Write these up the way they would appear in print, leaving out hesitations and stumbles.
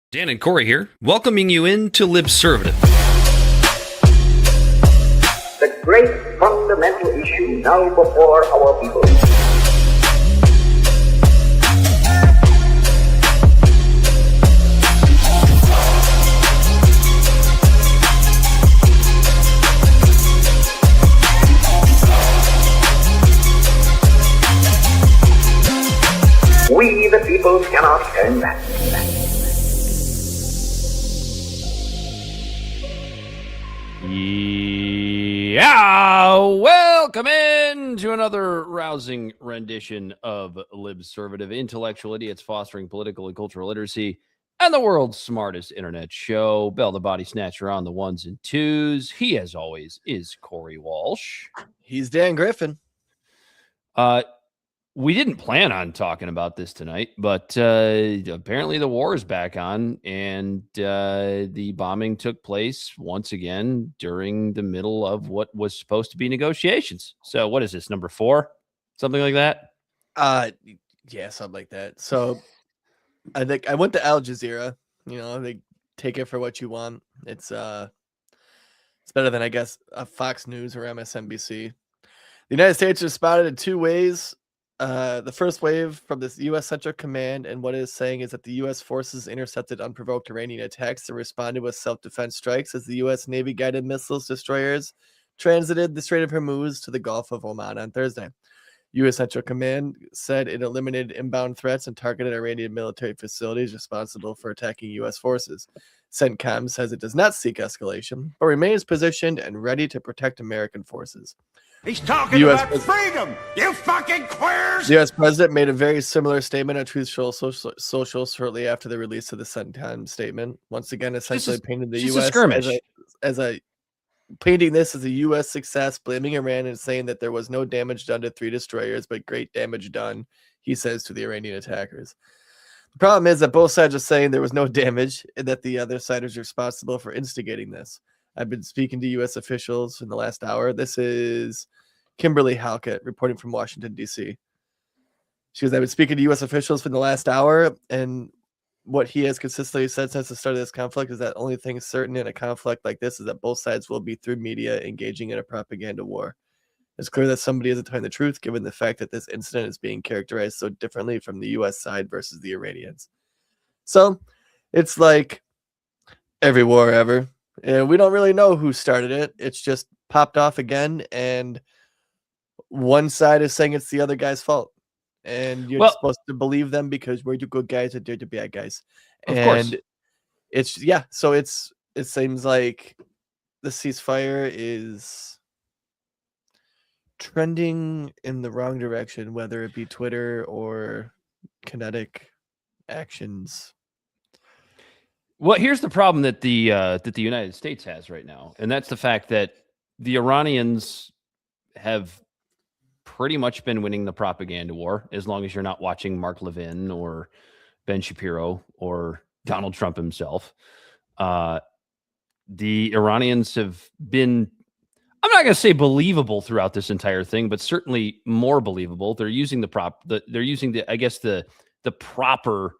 Dan and Corey here, welcoming you into Libservative. The great fundamental issue now before our people. We, the people, cannot turn back. Yeah, welcome in to another rousing rendition of Libservative, intellectual idiots fostering political and cultural literacy, and the world's smartest internet show. Bell the Bodysnatcher on the ones and twos. He, as always, is Corey Walsh. He's Dan Griffin. We didn't plan on talking about this tonight, but apparently the war is back on, and the bombing took place once again during the middle of what was supposed to be negotiations. So what is this, number 4? Something like that? Yeah, something like that. So I think I went to Al Jazeera. You know, they take it for what you want. It's better than, I guess, Fox News or MSNBC. The United States responded in 2 ways. The first wave from this U.S. Central Command, and what it is saying is that the U.S. forces intercepted unprovoked Iranian attacks and responded with self-defense strikes as the U.S. Navy-guided missiles destroyers transited the Strait of Hormuz to the Gulf of Oman on Thursday. U.S. Central Command said it eliminated inbound threats and targeted Iranian military facilities responsible for attacking U.S. forces. CENTCOM says it does not seek escalation, but remains positioned and ready to protect American forces. He's talking about freedom, you fucking queers! The U.S. president made a very similar statement on Truth Social shortly after the release of the CENTCOM statement. Once again, essentially painted the U.S. painting this as a U.S. success, blaming Iran and saying that there was no damage done to 3 destroyers, but great damage done, he says, to the Iranian attackers. The problem is that both sides are saying there was no damage and that the other side is responsible for instigating this. I've been speaking to U.S. officials in the last hour. This is Kimberly Halkett reporting from Washington, D.C. She goes, I've been speaking to U.S. officials for the last hour, and what he has consistently said since the start of this conflict is that only thing certain in a conflict like this is that both sides will be, through media, engaging in a propaganda war. It's clear that somebody isn't telling the truth, given the fact that this incident is being characterized so differently from the U.S. side versus the Iranians. So it's like every war ever. And we don't really know who started it. It's just popped off again, and one side is saying it's the other guy's fault. And you're supposed to believe them because we're the good guys and they're the bad guys. Of course. It's so it seems like the ceasefire is trending in the wrong direction, whether it be Twitter or kinetic actions. Well, here's the problem that the United States has right now, and that's the fact that the Iranians have pretty much been winning the propaganda war, as long as you're not watching Mark Levin or Ben Shapiro or Donald Trump himself. The Iranians have been, I'm not going to say believable throughout this entire thing, but certainly more believable. They're using the proper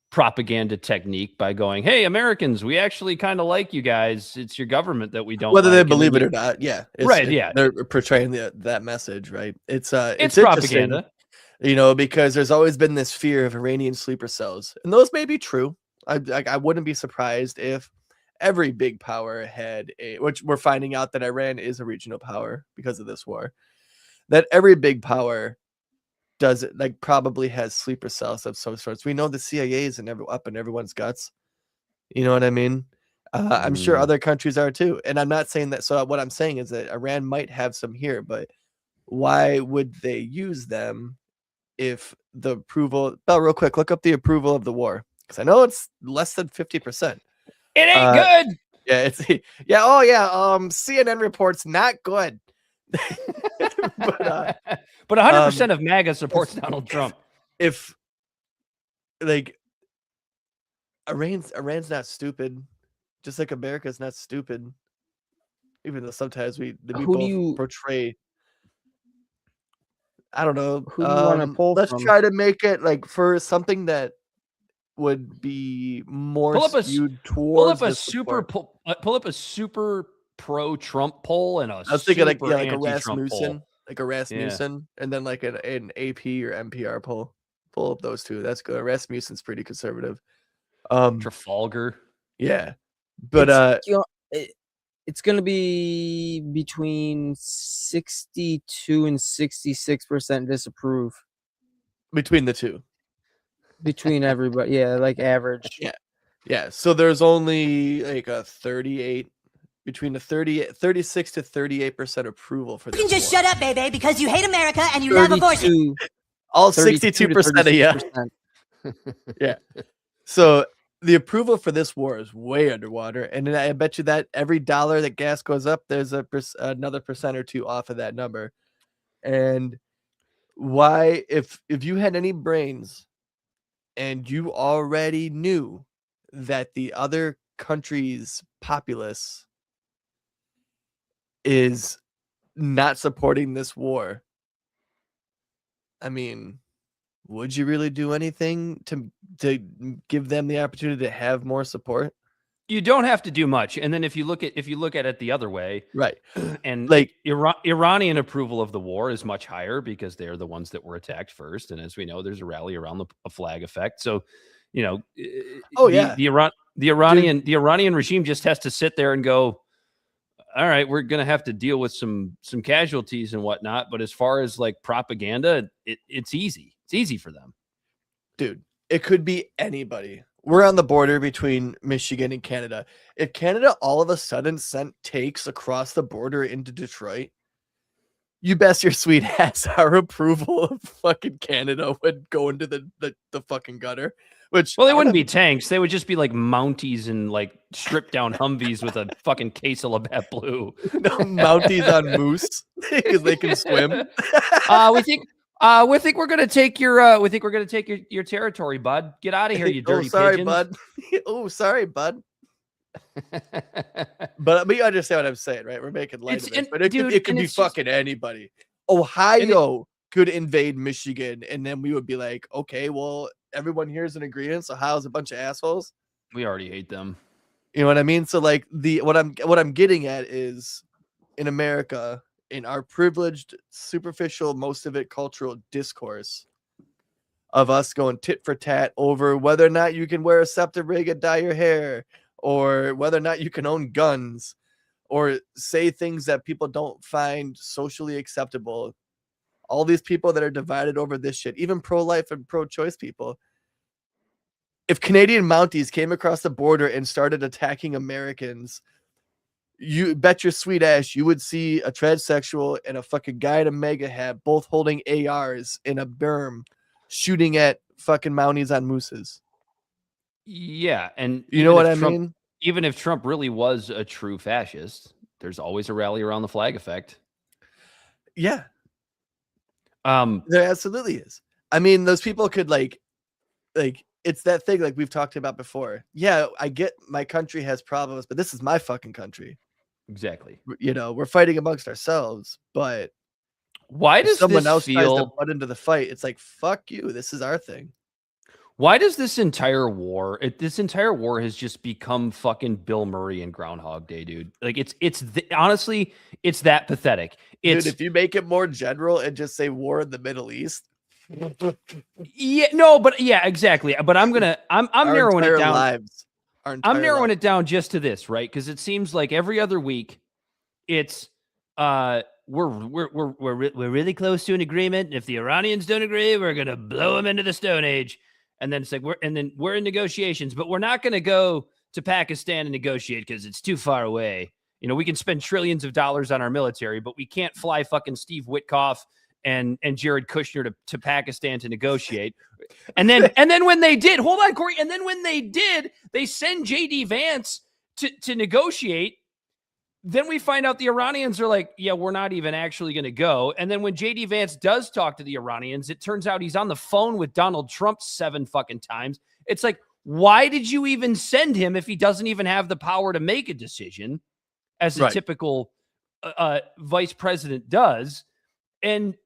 propaganda technique by going, hey, Americans, we actually kind of like you guys. It's your government that we don't whether like. They believe it or not. Yeah. Right. Yeah. They're portraying that message, right? It's propaganda, because there's always been this fear of Iranian sleeper cells, and those may be true. I wouldn't be surprised if every big power had which we're finding out that Iran is a regional power because of this war, that every big power does it, probably has sleeper cells of some sorts. We know the CIA is up in everyone's guts. You know what I mean? I'm sure other countries are too. And I'm not saying that. So what I'm saying is that Iran might have some here, but why would they use them if the approval? Bell, real quick, look up the approval of the war, because I know it's less than 50%. It ain't good. Yeah, it's Oh yeah. CNN reports not good. But 100% of MAGA supports Donald Trump. If Iran's not stupid, just like America's not stupid, even though sometimes we both portray. I don't know. Who do you want to pull let's from? try to make it for something that would be more Pull up a skewed pull up towards a the super support. pull up a super pro Trump poll and a I was thinking like super like a anti-Trump poll. Rasmussen, and then like an AP or NPR poll. Pull up those two. That's good. Rasmussen's pretty conservative. Trafalgar. Yeah, but it's going to be between 62 and 66% disapprove between the two. between everybody. Yeah, like average. Yeah. So there's only like a 38 between the 36 to 38% approval for this. You can just war. shut up, baby, because you hate America and you love abortion. All 32 62% of you. Yeah. So the approval for this war is way underwater, and I bet you that every dollar that gas goes up, there's another percent or two off of that number. And why, if you had any brains, and you already knew that the other country's populace is not supporting this war, I mean, would you really do anything to give them the opportunity to have more support? You don't have to do much. And then if you look at it the other way, Right. And Like Iranian approval of the war is much higher because they're the ones that were attacked first. And as we know, there's a rally around a flag effect. So, you know, the Iranian regime just has to sit there and go, all right, we're going to have to deal with some casualties and whatnot. But as far as like propaganda, it's easy. It's easy for them. Dude, it could be anybody. We're on the border between Michigan and Canada. If Canada all of a sudden sent takes across the border into Detroit, you best your sweet ass our approval of fucking Canada would go into the fucking gutter. Which, well, they wouldn't be tanks. They would just be like Mounties and like stripped down Humvees with a fucking case of Labatt Blue. No, Mounties on moose because they can swim. We think we're gonna take your territory, bud. Get out of here, you dirty sorry, pigeons. bud. Oh, sorry, bud. But you understand what I'm saying, right? We're making light of it, but it could be fucking anybody. Ohio could invade Michigan, and then we would be like, okay, well, everyone here is in agreement. So Ohio's a bunch of assholes. We already hate them. You know what I mean? So like what I'm getting at is in America, in our privileged, superficial, most of it cultural discourse of us going tit for tat over whether or not you can wear a septum ring and dye your hair, or whether or not you can own guns, or say things that people don't find socially acceptable. All these people that are divided over this shit, even pro-life and pro-choice people. If Canadian Mounties came across the border and started attacking Americans, you bet your sweet ass you would see a transsexual and a fucking guy in a mega hat both holding ARs in a berm shooting at fucking Mounties on mooses. Yeah, and you know what I mean? Even if Trump really was a true fascist, there's always a rally around the flag effect. Yeah. There absolutely is. I mean, those people could like it's that thing like we've talked about before. Yeah, I get my country has problems, but this is my fucking country. Exactly. You know, we're fighting amongst ourselves, but why does someone this else feel tries to butt into the fight? It's like, fuck you. This is our thing. Why does this entire war has just become fucking Bill Murray and Groundhog Day, dude? Like honestly, it's that pathetic. Dude, if you make it more general and just say war in the Middle East. Yeah, no, but yeah, exactly. But I'm narrowing it down. I'm narrowing it down just to this, right? Because it seems like every other week, it's we're really close to an agreement. And if the Iranians don't agree, we're gonna blow them into the Stone Age. And then it's like we're in negotiations, but we're not gonna go to Pakistan and negotiate because it's too far away. You know, we can spend trillions of dollars on our military, but we can't fly fucking Steve Witkoff and Jared Kushner to Pakistan to negotiate. And then when they did, hold on, Corey. And then when they did, they send JD Vance to negotiate. Then we find out the Iranians are like, yeah, we're not even actually going to go. And then when JD Vance does talk to the Iranians, it turns out he's on the phone with Donald Trump 7 fucking times. It's like, why did you even send him if he doesn't even have the power to make a decision as a typical vice president does? And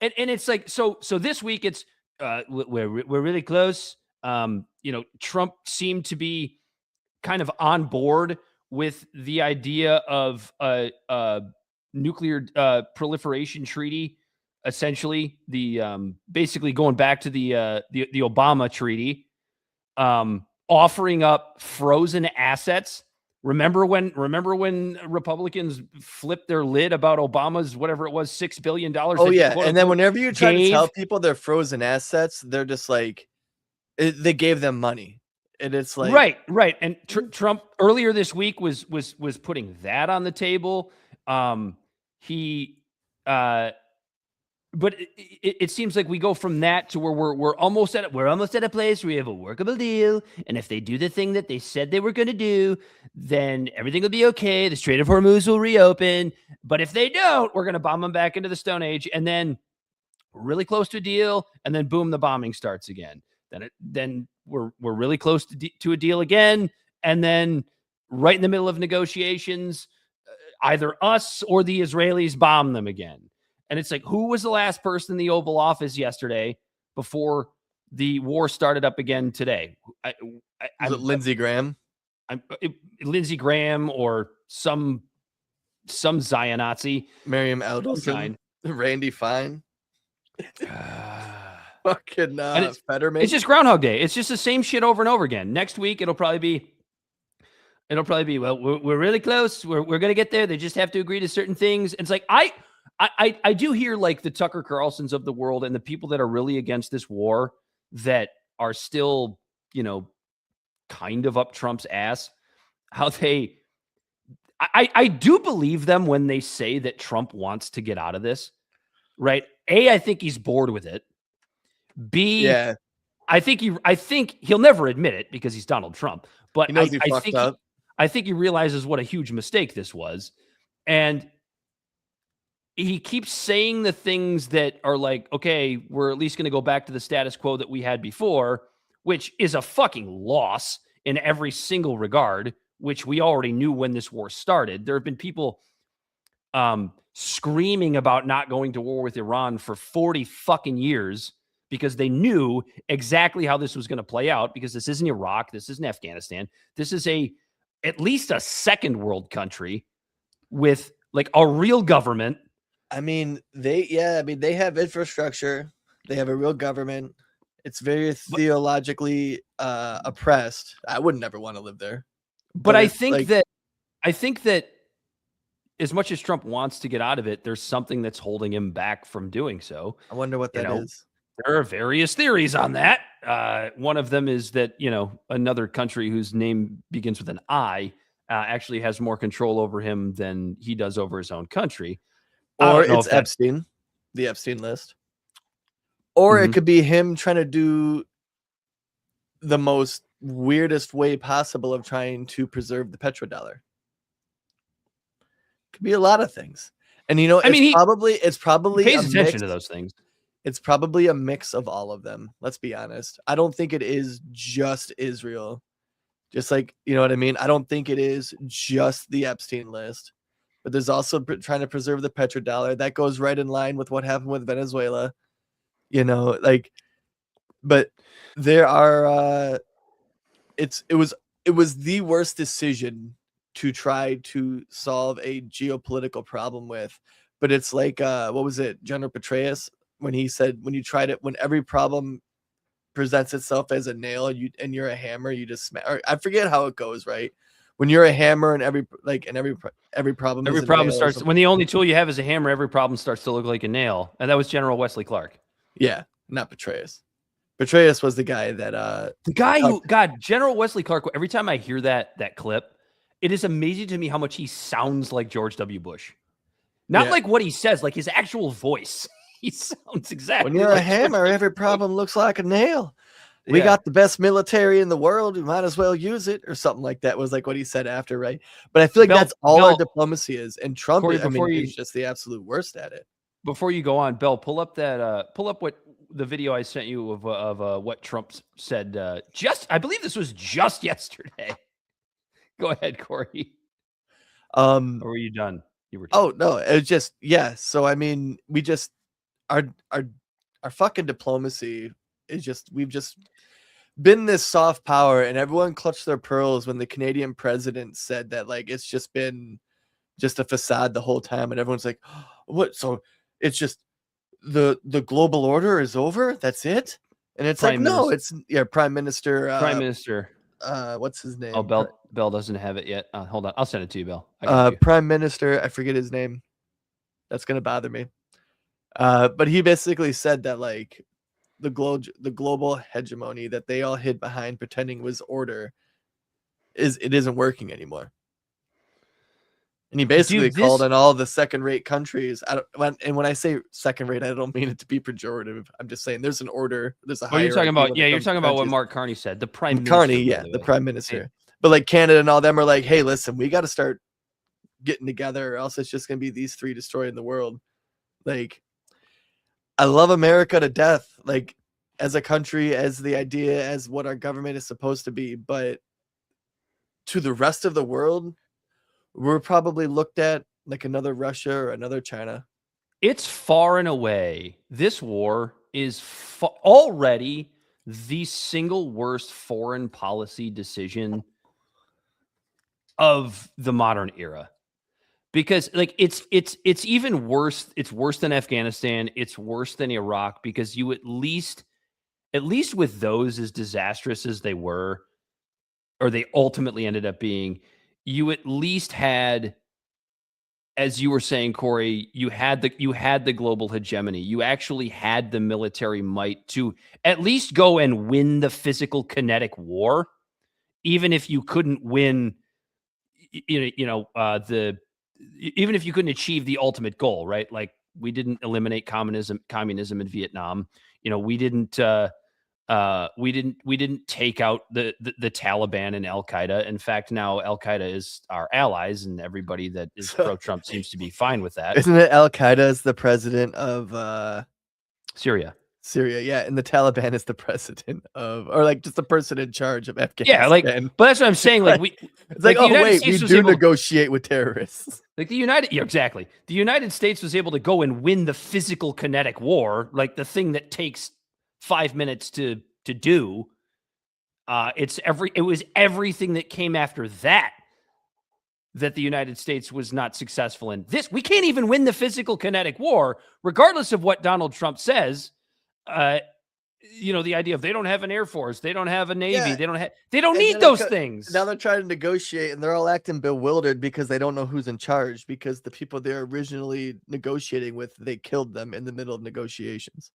it's like, so this week it's we're really close. Trump seemed to be kind of on board with the idea of a nuclear proliferation treaty, essentially basically going back to the Obama treaty, offering up frozen assets. Remember when Republicans flipped their lid about Obama's whatever it was $6 billion? Oh yeah, and then whenever you try to tell people they're frozen assets, they're just like they gave them money, and it's like right. And Trump earlier this week was putting that on the table. But it seems like we go from that to where we're almost at a place where we have a workable deal, and if they do the thing that they said they were going to do, then everything will be okay. The Strait of Hormuz will reopen, but if they don't, we're going to bomb them back into the Stone Age, and then we're really close to a deal, and then boom, the bombing starts again. Then we're really close to a deal again, and then right in the middle of negotiations, either us or the Israelis bomb them again. And it's like, who was the last person in the Oval Office yesterday before the war started up again today? Was it Lindsey Graham? Lindsey Graham or some Zion-Nazi. Miriam Alderson. Randy Fine. Fucking Fetterman. It's just Groundhog Day. It's just the same shit over and over again. Next week, it'll probably be, well, we're really close. We're going to get there. They just have to agree to certain things. It's like, I do hear like the Tucker Carlsons of the world and the people that are really against this war that are still, kind of up Trump's ass, how I do believe them when they say that Trump wants to get out of this, right? A, I think he's bored with it. B, yeah, I think he'll never admit it because he's Donald Trump, but he knows he fucked up. I think he realizes what a huge mistake this was. And he keeps saying the things that are like, okay, we're at least going to go back to the status quo that we had before, which is a fucking loss in every single regard, which we already knew when this war started. There have been people screaming about not going to war with Iran for 40 fucking years because they knew exactly how this was going to play out, because this isn't Iraq. This isn't Afghanistan. This is at least a second world country with like a real government. I mean, they have infrastructure. They have a real government. It's very theologically oppressed. I would never want to live there. But I think that as much as Trump wants to get out of it, there's something that's holding him back from doing so. I wonder what that is. There are various theories on that. One of them is that, another country whose name begins with an I actually has more control over him than he does over his own country. Or it's Epstein, the Epstein list. Or it could be him trying to do the most weirdest way possible of trying to preserve the petrodollar. Could be a lot of things. And it's probably pays attention to those things. It's probably a mix of all of them. Let's be honest. I don't think it is just Israel. Just like, you know what I mean? I don't think it is just the Epstein list. But there's also trying to preserve the petrodollar. That goes right in line with what happened with Venezuela. But there are it was the worst decision to try to solve a geopolitical problem with. But it's like what was it, General Petraeus, when he said when every problem presents itself as a nail and you're a hammer, you just smash. I forget how it goes, right? When you're a hammer and every problem starts, when the only tool you have is a hammer, every problem starts to look like a nail. And that was General Wesley Clark. Yeah, not Petraeus. Petraeus was the guy that General Wesley Clark. Every time I hear that clip, it is amazing to me how much he sounds like George W. Bush. Not like what he says, like his actual voice. He sounds exactly. When you're a hammer, every problem looks like a nail. We got the best military in the world. We might as well use it, or something like that was like what he said after, right? But I feel like that's all our diplomacy is. And Trump, he's just the absolute worst at it. Before you go on, Bell, pull up what the video I sent you of what Trump said. I believe this was just yesterday. Go ahead, Corey. Or were you done? You were. Oh no, it's just So I mean, we just our fucking diplomacy is just been this soft power, and everyone clutched their pearls when the Canadian president said that like it's just been just a facade the whole time, and everyone's like, what? So it's just the global order is over? That's it? And it's Prime like, no, Minister- it's Prime Minister. Prime Minister. What's his name? Oh, Bell doesn't have it yet. Hold on, I'll send it to you, Bill. I got you. Prime Minister. I forget his name. That's gonna bother me. But he basically said that like the global hegemony that they all hid behind pretending was order isn't working anymore. And he basically called on all the second-rate countries. When I say second-rate, I don't mean it to be pejorative. I'm just saying there's an order. There's a hierarchy. You're talking about you're talking about what Mark Carney said. The Prime Minister. Carney, yeah, the Prime Minister. But like Canada and all them are like, hey, listen, we got to start getting together, or else it's just gonna be these three destroying the world. Like, I love America to death, like as a country, as the idea, as what our government is supposed to be, but to the rest of the world, we're probably looked at like another Russia or another China. It's far and away, this war is already the single worst foreign policy decision of the modern era. Because like it's even worse. It's worse than Afghanistan. It's worse than Iraq, because you at least with those, as disastrous as they were, or they ultimately ended up being, you at least had, as you were saying, Corey, you had the global hegemony. You actually had the military might to at least go and win the physical kinetic war, even if you couldn't win, even if you couldn't achieve the ultimate goal, right? Like, we didn't eliminate communism in Vietnam. We didn't take out the Taliban and Al Qaeda. In fact, now Al Qaeda is our allies, and everybody that is pro-Trump seems to be fine with that. Isn't it Al Qaeda is the president of Syria? Syria, yeah, and the Taliban is the president of, or like just the person in charge of Afghanistan. Yeah, like, but that's what I'm saying. Like, it's like, oh wait, we do negotiate with terrorists. Like exactly. The United States was able to go and win the physical kinetic war, like the thing that takes 5 minutes to do. It was everything that came after that the United States was not successful in. We can't even win the physical kinetic war, regardless of what Donald Trump says. The idea of they don't have an Air Force, they don't have a Navy, yeah. they don't need those things. Now they're trying to negotiate, and they're all acting bewildered because they don't know who's in charge, because the people they're originally negotiating with, they killed them in the middle of negotiations.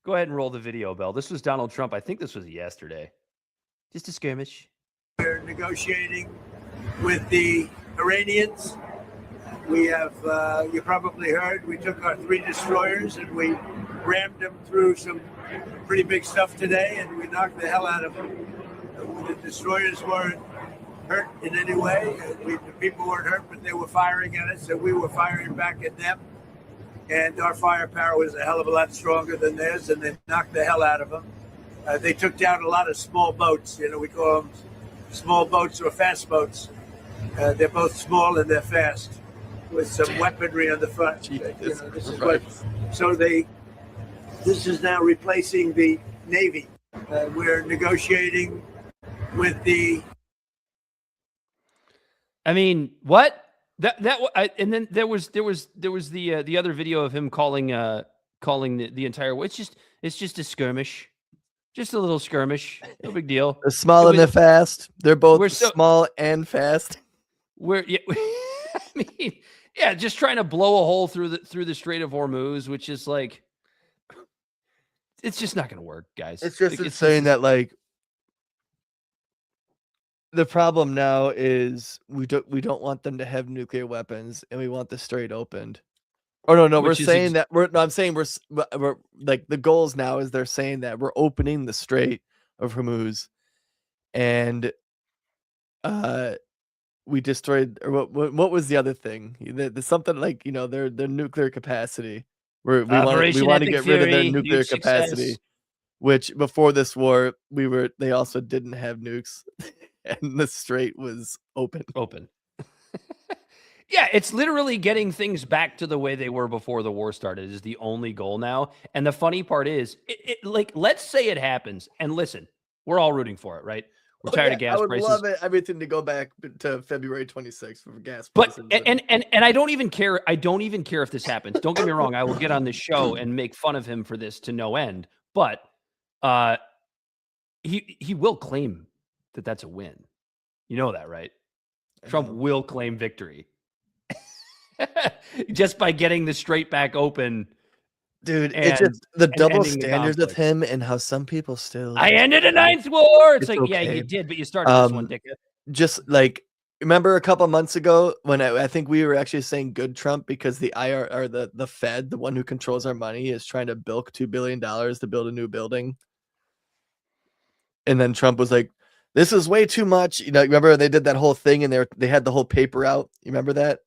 Go ahead and roll the video, Bell. This was Donald Trump. I think this was yesterday. Just a skirmish. We're negotiating with the Iranians. We have, you probably heard, we took our 3 destroyers and we rammed them through some pretty big stuff today, and we knocked the hell out of them. The destroyers weren't hurt in any way. The people weren't hurt, but they were firing at us, and we were firing back at them. And our firepower was a hell of a lot stronger than theirs, and they knocked the hell out of them. They took down a lot of small boats. We call them small boats or fast boats. They're both small and they're fast, with some weaponry on the front. This is now replacing the Navy. We're negotiating with the. I mean, what? And then there was the other video of him calling the entire. It's just a skirmish, just a little skirmish, no big deal. They're small and they're fast. They're both small and fast. I mean, yeah, just trying to blow a hole through the Strait of Hormuz, which is like, it's just not going to work, guys. It's just saying that like. The problem now is we don't want them to have nuclear weapons, and we want the strait opened. Oh no, we're saying that we're like, the goals now is they're saying that we're opening the Strait of Hormuz, and we destroyed, or what was the other thing? The something like, their nuclear capacity. We want to get rid of their nuclear capacity, which before this war they also didn't have nukes. And the strait was open. Yeah, it's literally getting things back to the way they were before the war started is the only goal now. And the funny part is, like, let's say it happens. And listen, we're all rooting for it, right? We're tired of gas I would prices. love everything to go back to February 26th for gas But prices. and I don't even care. I don't even care if this happens. Don't get me wrong. I will get on this show and make fun of him for this to no end. But he will claim that that's a win. You know that, right? Trump will claim victory just by getting the Strait back open. Dude, it's just the double ending the standards with conflict. him and how some people still. I ended a ninth war. It's like, yeah, okay. you did, but you started this one, dickhead. Just like, remember a couple months ago when I think we were actually saying good Trump because the IR or the Fed, the one who controls our money, is trying to bilk $2 billion to build a new building. And then Trump was like, this is way too much. You know, remember they did that whole thing and they had the whole paper out. You remember that?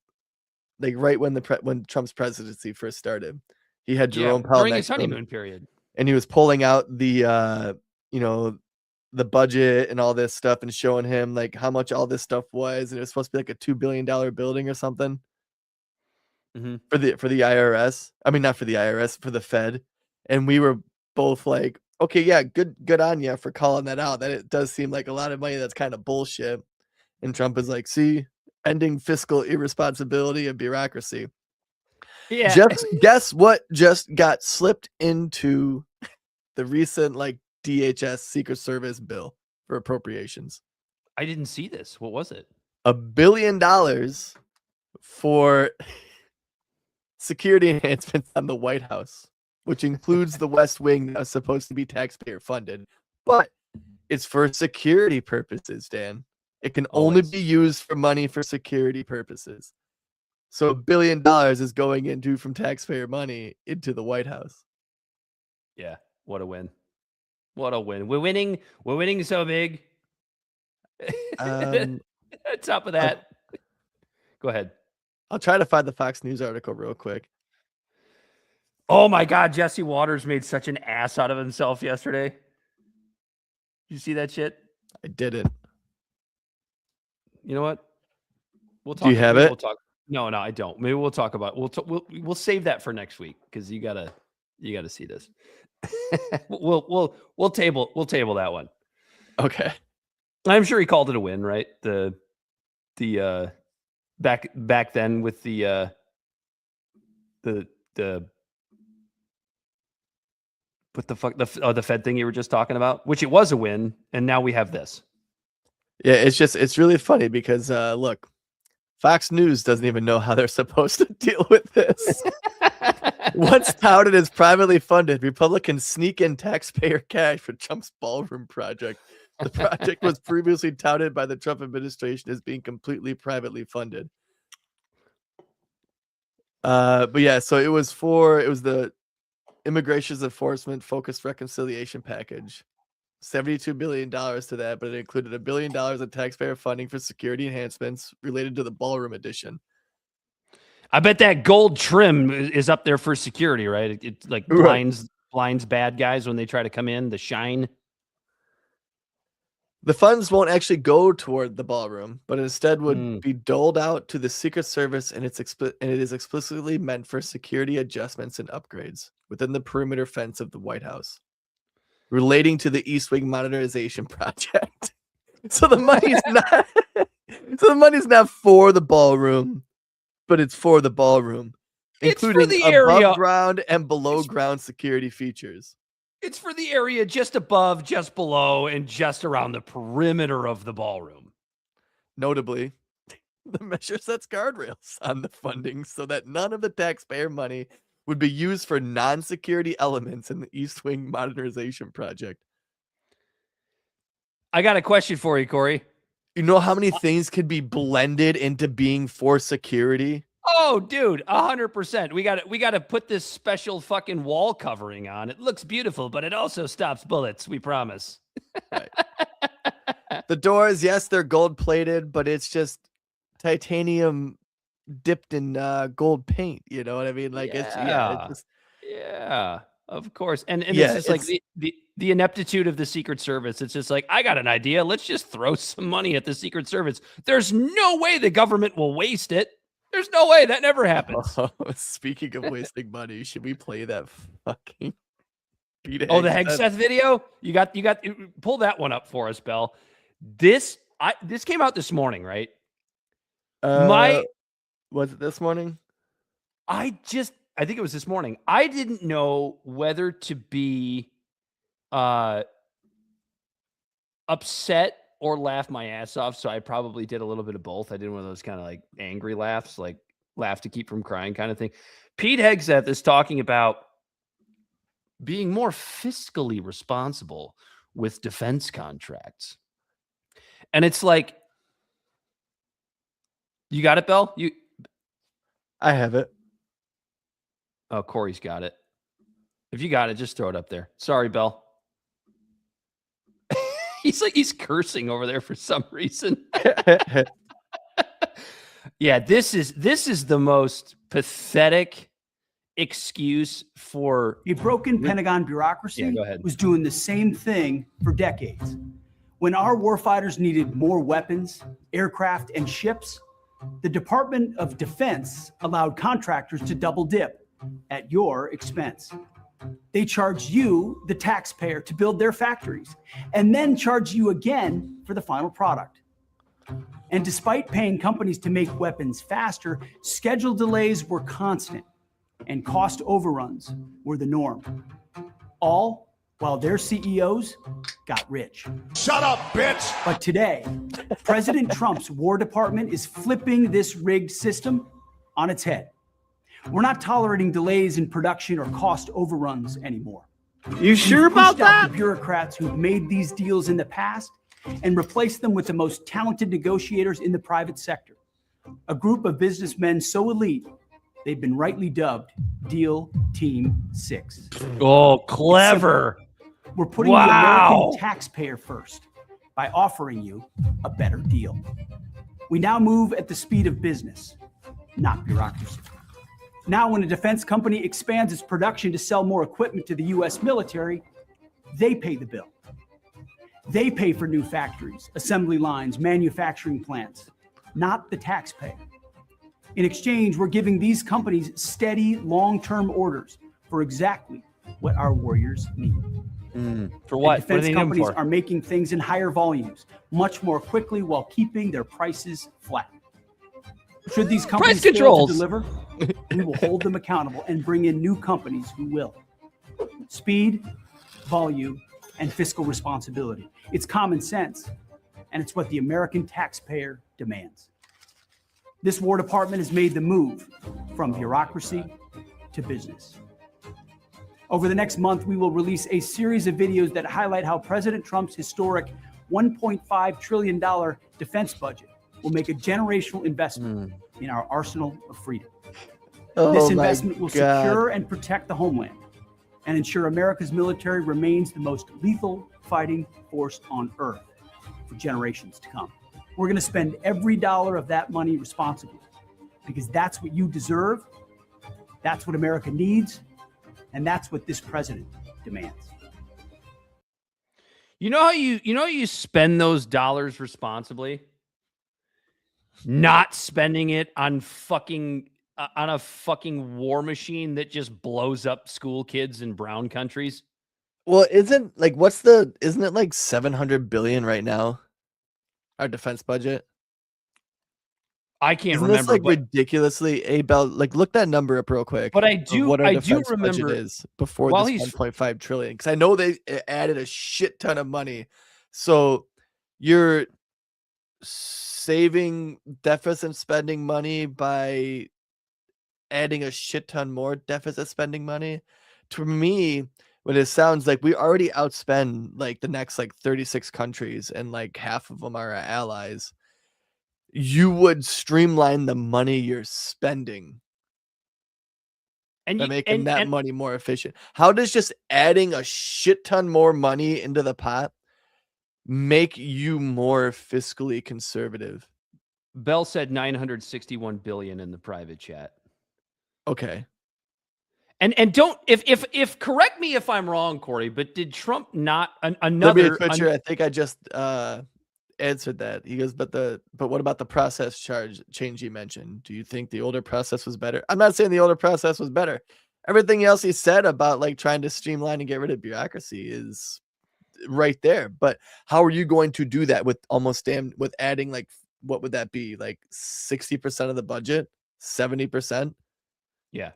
Like right when when Trump's presidency first started, he had Jerome Powell during next his to him, honeymoon period. and he was pulling out the the budget and all this stuff and showing him like how much all this stuff was, and it was supposed to be like a $2 billion building or something for the IRS. I mean, not for the IRS, for the Fed. And we were both like, okay, yeah, good on you for calling that out. That it does seem like a lot of money that's kind of bullshit. And Trump is like, see, ending fiscal irresponsibility and bureaucracy. Yeah. Just guess what just got slipped into the recent like DHS Secret Service bill for appropriations. I didn't see this. What was it? $1 billion for security enhancements on the White House, which includes the West Wing that was supposed to be taxpayer funded, but it's for security purposes, Dan. It can only be used for money for security purposes. So $1 billion is going into from taxpayer money into the White House. Yeah, what a win. What a win. We're winning. We're winning so big. On top of that, go ahead. I'll try to find the Fox News article real quick. Oh my God, Jesse Waters made such an ass out of himself yesterday. Did you see that shit? I didn't. You know what? We'll talk. Do you have it? We'll talk. No, I don't. Maybe we'll talk about. We'll save that for next week because you gotta see this. we'll table that one. Okay. I'm sure he called it a win, right? The back then with the what the fuck the Fed thing you were just talking about, which it was a win, and now we have this. Yeah, it's really funny because look, Fox News doesn't even know how they're supposed to deal with this. Once touted as privately funded, Republicans sneak in taxpayer cash for Trump's ballroom project. The project was previously touted by the Trump administration as being completely privately funded. But yeah, so it was the Immigration Enforcement Focused Reconciliation Package. $72 billion to that, but it included $1 billion in taxpayer funding for security enhancements related to the ballroom edition. I bet that gold trim is up there for security, right? It like blinds bad guys when they try to come in, the shine. The funds won't actually go toward the ballroom, but instead would be doled out to the Secret Service, and it is explicitly meant for security adjustments and upgrades within the perimeter fence of the White House, relating to the East Wing modernization project. So the money's not for the ballroom, but it's for the ballroom, including above ground and below ground security features. It's for the area just above, just below, and just around the perimeter of the ballroom. Notably, the measure sets guardrails on the funding so that none of the taxpayer money would be used for non-security elements in the East Wing modernization project. I got a question for you, Corey. You know how many things could be blended into being for security? Oh, dude, 100%. We got to put this special fucking wall covering on. It looks beautiful, but it also stops bullets. We promise. Right. The doors, yes, they're gold plated, but it's just titanium dipped in gold paint. You know what I mean? Like yeah, of course. And it's just like the ineptitude of the Secret Service. It's just like, I got an idea. Let's just throw some money at the Secret Service. There's no way the government will waste it. There's no way that never happens. Speaking of wasting money, should we play that fucking Pete Oh, the Hegseth? Hegseth video? You got pull that one up for us, Bell. This came out this morning, right? Was it this morning? I think it was this morning. I didn't know whether to be upset or laugh my ass off, so I probably did a little bit of both. I did one of those kind of like angry laughs, like laugh to keep from crying kind of thing. Pete Hegseth is talking about being more fiscally responsible with defense contracts. And it's like, you got it, Bell? I have it. Oh, Corey's got it. If you got it, just throw it up there. Sorry, Bell. He's cursing over there for some reason. Yeah, this is the most pathetic excuse for a broken Pentagon bureaucracy was doing the same thing for decades. When our warfighters needed more weapons, aircraft, and ships, the Department of Defense allowed contractors to double dip at your expense. They charge you, the taxpayer, to build their factories, and then charge you again for the final product. And despite paying companies to make weapons faster, schedule delays were constant, and cost overruns were the norm. All while their CEOs got rich. Shut up, bitch! But today, President Trump's War Department is flipping this rigged system on its head. We're not tolerating delays in production or cost overruns anymore. You sure about that? The bureaucrats who've made these deals in the past and replaced them with the most talented negotiators in the private sector. A group of businessmen so elite, they've been rightly dubbed Deal Team 6. Oh, clever. We're putting the American taxpayer first by offering you a better deal. We now move at the speed of business, not bureaucracy. Now, when a defense company expands its production to sell more equipment to the U.S. military, they pay the bill. They pay for new factories, assembly lines, manufacturing plants, not the taxpayer. In exchange, we're giving these companies steady, long-term orders for exactly what our warriors need. For what? And defense what companies are making things in higher volumes, much more quickly, while keeping their prices flat. Should these companies fail to deliver, we will hold them accountable and bring in new companies who will. Speed, volume, and fiscal responsibility. It's common sense, and it's what the American taxpayer demands. This War Department has made the move from bureaucracy to business. Over the next month, we will release a series of videos that highlight how President Trump's historic $1.5 trillion defense budget will make a generational investment in our arsenal of freedom. This investment will secure and protect the homeland and ensure America's military remains the most lethal fighting force on earth for generations to come. We're going to spend every dollar of that money responsibly because that's what you deserve, that's what America needs, and that's what this president demands. You know how you spend those dollars responsibly? Not spending it on a fucking war machine that just blows up school kids in brown countries. Well, isn't it like 700 billion right now? Our defense budget. I can't Isn't remember. This like ridiculously, Bell, like look that number up real quick. But I do remember is before this 1.5 trillion, because I know they added a shit ton of money. So you're saving deficit spending money by adding a shit ton more deficit spending money. To me, when it sounds like we already outspend like the next like 36 countries and like half of them are our allies, you would streamline the money you're spending and making that money more efficient. How does just adding a shit ton more money into the pot make you more fiscally conservative? Bell said 961 billion in the private chat. Okay. And don't if correct me if I'm wrong, Corey, but did Trump not another? I think I just answered that. He goes, but what about the process change you mentioned? Do you think the older process was better? I'm not saying the older process was better. Everything else he said about like trying to streamline and get rid of bureaucracy is right there. But how are you going to do that with with adding like, what would that be? Like 60% of the budget, 70%? Yeah.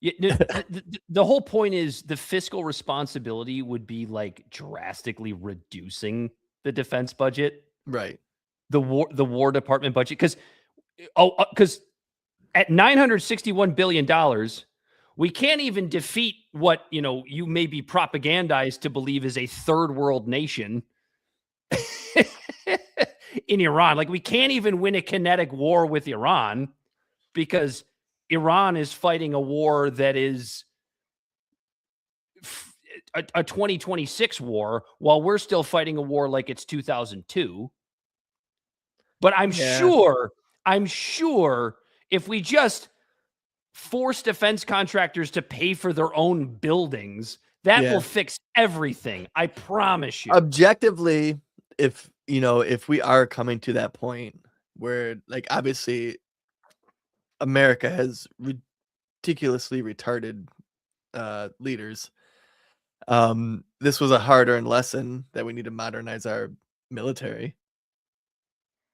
The whole point is the fiscal responsibility would be like drastically reducing the defense budget, Right. the War Department budget, because at $961 billion, we can't even defeat what you may be propagandized to believe is a third world nation in Iran. Like we can't even win a kinetic war with Iran because Iran is fighting a war that is a 2026 war while we're still fighting a war like it's 2002. But I'm sure if we just force defense contractors to pay for their own buildings, that will fix everything. I promise you. Objectively, if we are coming to that point where like obviously America has ridiculously retarded leaders. This was a hard-earned lesson that we need to modernize our military.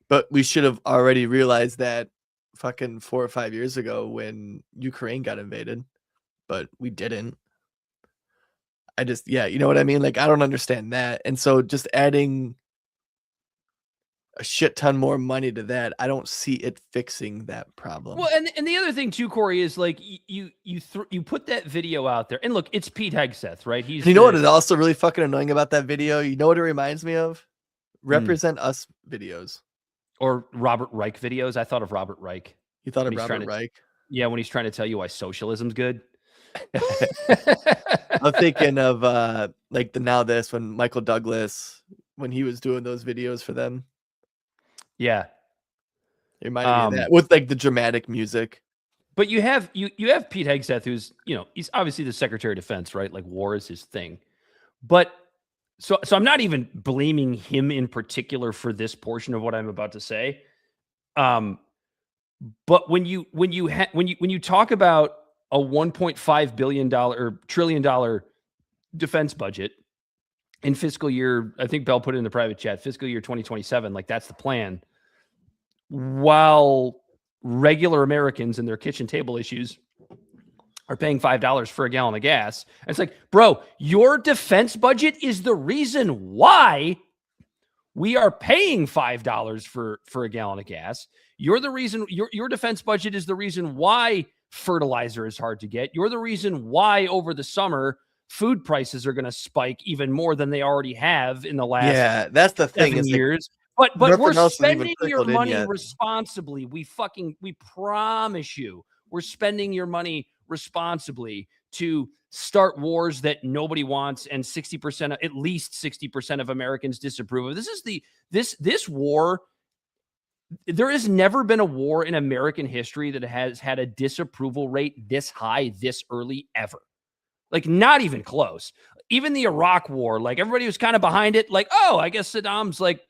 But we should have already realized that fucking 4 or 5 years ago when Ukraine got invaded, but we didn't. You know what I mean? Like, I don't understand that. And so just adding a shit ton more money to that, I don't see it fixing that problem. Well, and the other thing too, Corey, is like you put that video out there, and look, it's Pete Hegseth, right? You know what is also really fucking annoying about that video? You know what it reminds me of? Represent Us videos. Or Robert Reich videos. I thought of Robert Reich. You thought of Robert Reich? Yeah, when he's trying to tell you why socialism's good. I'm thinking of like the Now This, when Michael Douglas, when he was doing those videos for them. Yeah. It reminded me of that with like the dramatic music. But you have Pete Hegseth, who's, he's obviously the Secretary of Defense, right? Like war is his thing. But so I'm not even blaming him in particular for this portion of what I'm about to say. But when you talk about a $1.5 billion or trillion dollar defense budget in fiscal year, I think Bell put it in the private chat, fiscal year 2027, like that's the plan. While regular Americans and their kitchen table issues are paying $5 for a gallon of gas. And it's like, bro, your defense budget is the reason why we are paying $5 for a gallon of gas. You're the reason your defense budget is the reason why fertilizer is hard to get. You're the reason why over the summer food prices are going to spike even more than they already have in the last that's the thing, 7 years. But we're spending your money responsibly. We promise you, we're spending your money responsibly to start wars that nobody wants and at least 60% of Americans disapprove of. This war. There has never been a war in American history that has had a disapproval rate this high, this early ever. Like not even close. Even the Iraq war, like everybody was kind of behind it. Like, oh, I guess Saddam's like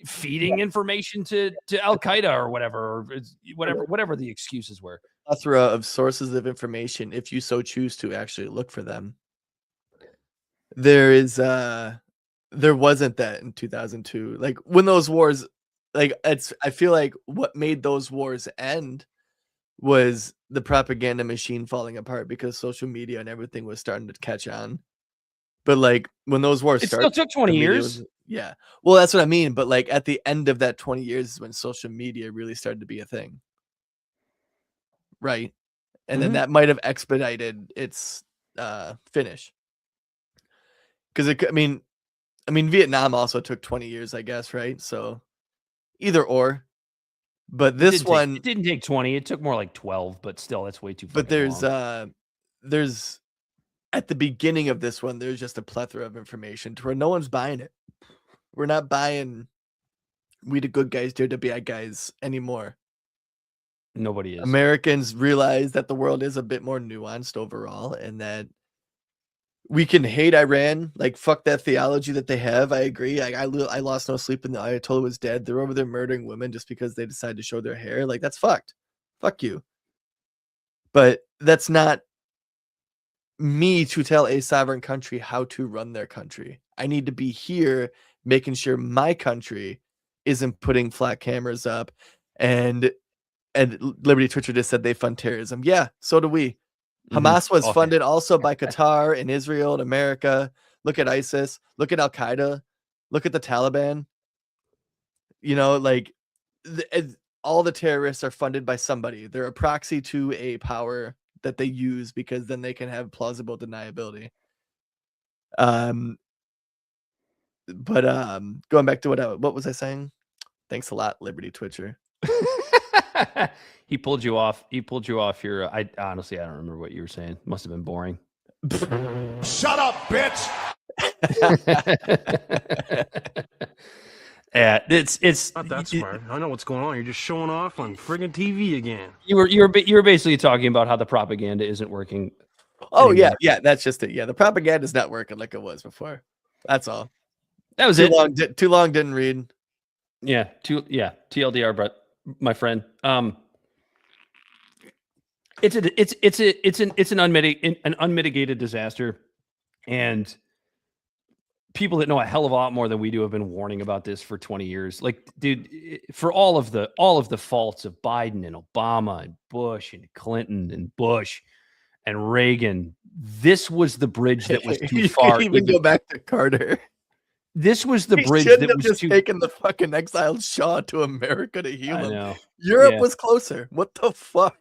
feeding information to Al Qaeda or whatever the excuses were. Plethora of sources of information, if you so choose to actually look for them. There wasn't that in 2002. Like when those wars, I feel like what made those wars end was the propaganda machine falling apart because social media and everything was starting to catch on. But like when those wars started, it still took 20 years. Yeah. Well, that's what I mean. But like at the end of that 20 years is when social media really started to be a thing. Right. And then that might have expedited its finish. Because I mean, Vietnam also took 20 years, I guess, right? So either or. But this one it didn't take 20, it took more like 12, but still that's way too But there's at the beginning of this one, there's just a plethora of information to where no one's buying it. We're not buying we the good guys dare to be bad guys anymore. Nobody is. Americans realize that the world is a bit more nuanced overall, and that we can hate Iran, like fuck that theology that they have. I agree. I lost no sleep in the Ayatollah was dead. They're over there murdering women just because they decide to show their hair. Like that's fucked. Fuck you. But that's not me to tell a sovereign country how to run their country. I need to be here making sure my country isn't putting flat cameras up. And Liberty Twitcher just said they fund terrorism. Yeah, so do we. Hamas was funded also by Qatar and Israel and America. Look at ISIS. Look at Al Qaeda. Look at the Taliban. You know, like all the terrorists are funded by somebody. They're a proxy to a power that they use because then they can have plausible deniability. But going back to what was I saying? Thanks a lot, Liberty Twitcher. He pulled you off your I honestly I don't remember what you were saying. Must have been boring. Shut up, bitch. Yeah, it's Not that smart. I know what's going on. You're just showing off on friggin' TV again. You were basically talking about how the propaganda isn't working. Oh anymore. yeah, that's just it. Yeah, the propaganda is not working like it was before. That's all. That was too long didn't read. Yeah, TLDR, but my friend, it's an unmitigated disaster, and people that know a hell of a lot more than we do have been warning about this for 20 years. Like, dude, for all of the faults of Biden and Obama and Bush and Clinton and Bush and Reagan, this was the bridge that was too far. You can even go back to Carter. This was the bridge that was just taken the fucking exiled Shaw to America to heal him. Know. Europe was closer. What the fuck?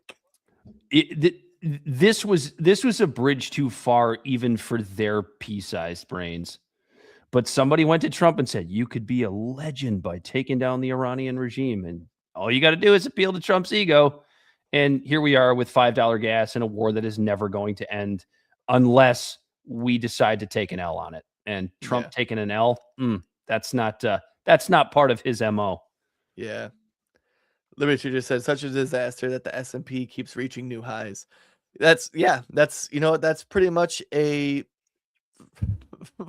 This was a bridge too far even for their pea-sized brains. But somebody went to Trump and said, you could be a legend by taking down the Iranian regime. And all you got to do is appeal to Trump's ego. And here we are with $5 gas in a war that is never going to end unless we decide to take an L on it. And Trump taking an L, that's not part of his MO. Yeah. Liberty just said such a disaster that the S&P keeps reaching new highs. That's pretty much a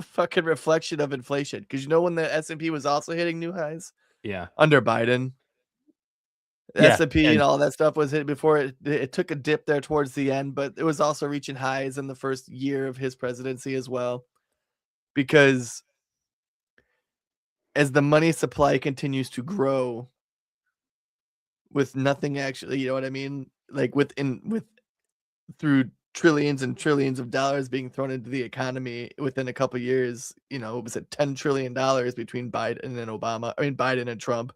fucking reflection of inflation. Because when the S&P was also hitting new highs? Yeah. Under Biden. The S&P and all that stuff was hit before it took a dip there towards the end, but it was also reaching highs in the first year of his presidency as well. Because as the money supply continues to grow with nothing actually, you know what I mean? Like through trillions and trillions of dollars being thrown into the economy within a couple of years, was it $10 trillion between Biden and Trump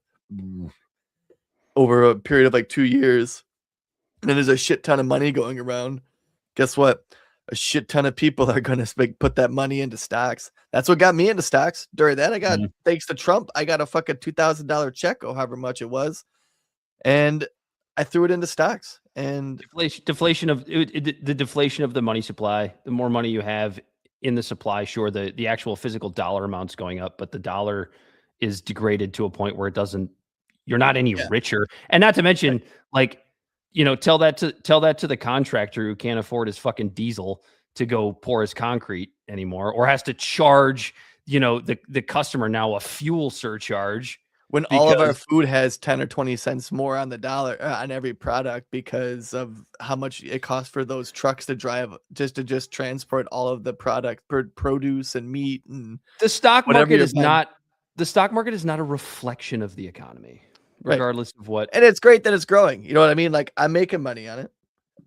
over a period of like 2 years. And there's a shit ton of money going around. Guess what? A shit ton of people are going to put that money into stocks. That's what got me into stocks. During that, I got, thanks to Trump, I got a fucking $2,000 check or however much it was. And I threw it into stocks. And deflation of the money supply, the more money you have in the supply, sure, the actual physical dollar amount's going up, but the dollar is degraded to a point where you're not any richer. And not to mention, tell that to the contractor who can't afford his fucking diesel to go pour his concrete anymore, or has to charge, the customer now a fuel surcharge. When all of our food has 10 or 20 cents more on the dollar on every product because of how much it costs for those trucks to drive just transport all of the produce and meat and the stock market is not a reflection of the economy. Regardless of what, and it's great that it's growing. You know what I mean? Like I'm making money on it,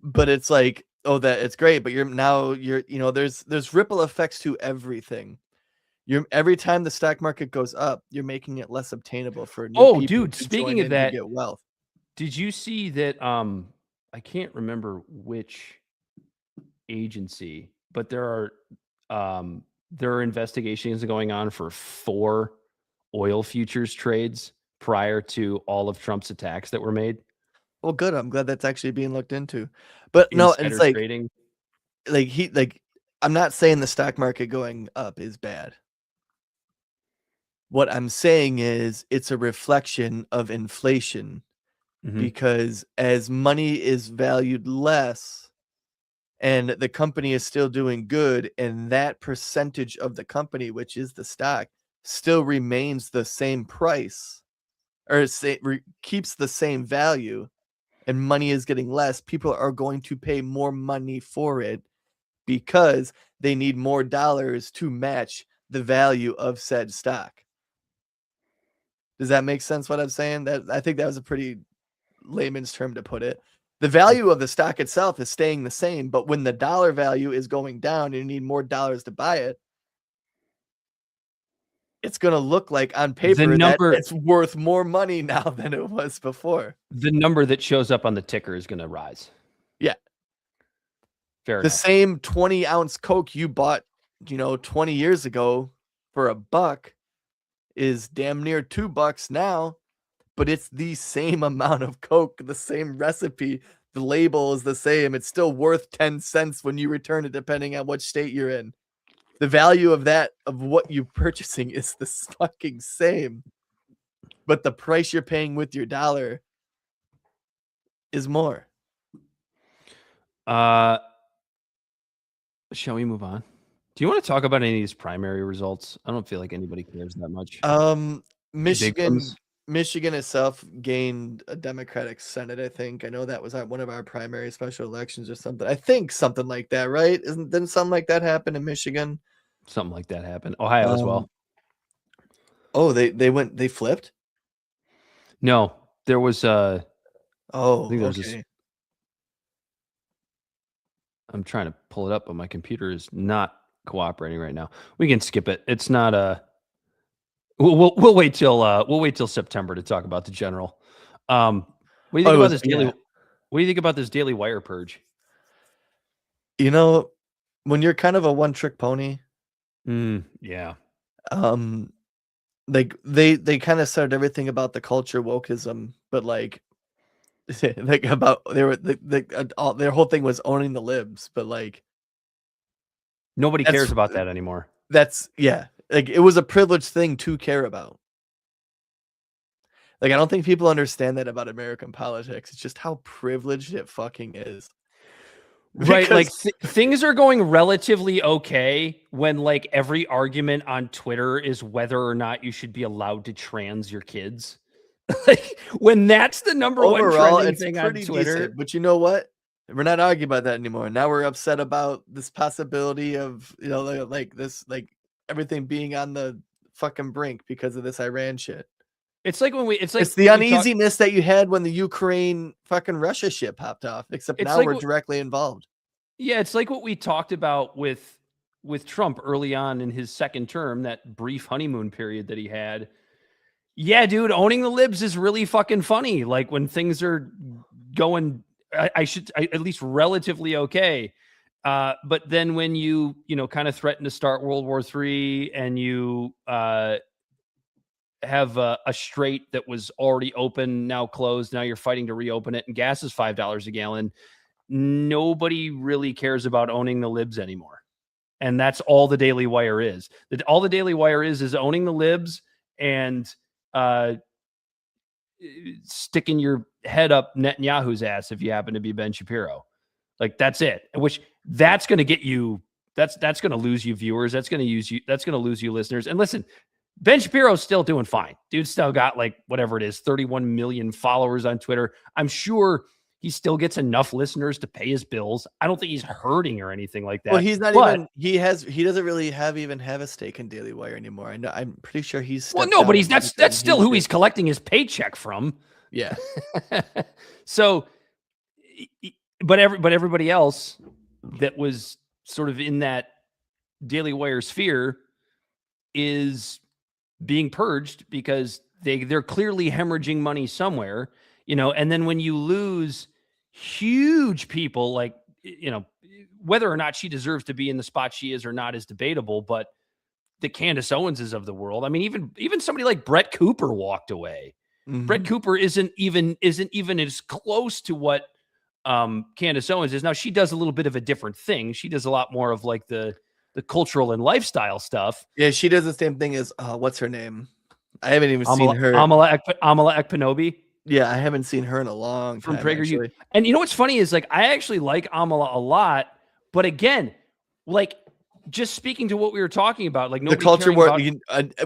but it's like, that it's great, but there's ripple effects to everything. Every time the stock market goes up, you're making it less obtainable for new people. Dude, speaking of that, get wealth. Did you see that? I can't remember which agency, but there are investigations going on for 4 oil futures trades prior to all of Trump's attacks that were made. Well, good. I'm glad that's actually being looked into. But no, it's like trading. I'm not saying the stock market going up is bad. What I'm saying is it's a reflection of inflation because as money is valued less and the company is still doing good, and that percentage of the company, which is the stock, still remains the same price, or keeps the same value, and money is getting less, people are going to pay more money for it because they need more dollars to match the value of said stock. Does that make sense what I'm saying? That I think that was a pretty layman's term to put it. The value of the stock itself is staying the same, but when the dollar value is going down and you need more dollars to buy it, it's going to look like on paper that it's worth more money now than it was before. The number that shows up on the ticker is going to rise. Yeah. Fair the enough. Same 20-ounce Coke you bought, 20 years ago for $1 is damn near $2 now, but it's the same amount of Coke, the same recipe, the label is the same. It's still worth 10 cents when you return it, depending on what state you're in. The value of what you're purchasing is the fucking same, but the price you're paying with your dollar is more. Shall we move on? Do you want to talk about any of these primary results? I don't feel like anybody cares that much. Michigan itself gained a Democratic Senate, I think. I know that was one of our primary special elections or something. I think something like that, right? Didn't something like that happen in Michigan? Something like that happened. Ohio as well. Oh, they flipped? No, there was I think there was okay. I'm trying to pull it up, but my computer is not cooperating right now. We can skip it. It's not we'll wait till September to talk about the general. What do you think about this daily? What do you think about this Daily Wire purge? When you're kind of a one-trick pony, yeah. Like they kind of started everything about the culture wokeism, but like about their whole thing was owning the libs, but like nobody cares about that anymore. Like it was a privileged thing to care about. Like I don't think people understand that about American politics. It's just how privileged it fucking is. Right, like things are going relatively okay when like every argument on Twitter is whether or not you should be allowed to trans your kids. Like when that's the number overall, one trending it's thing pretty on Twitter. Decent, but you know what? We're not arguing about that anymore. Now we're upset about this possibility of like everything being on the fucking brink because of this Iran shit. It's like it's the uneasiness that you had when the Ukraine fucking Russia shit popped off, except now like we're directly involved. Yeah, it's like what we talked about with Trump early on in his second term, that brief honeymoon period that he had. Yeah, dude, owning the libs is really fucking funny. Like when things are going, at least relatively okay. But then when you kind of threaten to start World War III and you have a strait that was already open, now closed, now you're fighting to reopen it, and gas is $5 a gallon. Nobody really cares about owning the libs anymore. And that's all the Daily Wire is. All the Daily Wire is owning the libs and sticking your head up Netanyahu's ass if you happen to be Ben Shapiro. Like that's it. Which that's going to get you. That's going to lose you viewers. That's going to lose you listeners. And listen, Ben Shapiro's still doing fine. Dude's still got like whatever it is, 31 million followers on Twitter. I'm sure he still gets enough listeners to pay his bills. I don't think he's hurting or anything like that. Well, he's not even. He doesn't really have a stake in Daily Wire anymore. I know. I'm pretty sure he's. Well, no, but that's still who he's collecting his paycheck from. Yeah. So, but everybody else that was sort of in that Daily Wire sphere is being purged because they're clearly hemorrhaging money somewhere, and then when you lose huge people, like, whether or not she deserves to be in the spot she is or not is debatable, but the Candace Owenses of the world, I mean, even somebody like Brett Cooper walked away. Mm-hmm. Brett Cooper isn't even as close to what Candace Owens is. Now she does a little bit of a different thing. She does a lot more of like the cultural and lifestyle stuff. Yeah, she does the same thing as what's her name? I haven't even seen her. Amala Ekpanobi. Yeah, I haven't seen her in a long time. From PragerU. And you know what's funny is like I actually like Amala a lot, But again, like just speaking to what we were talking about, like The culture war,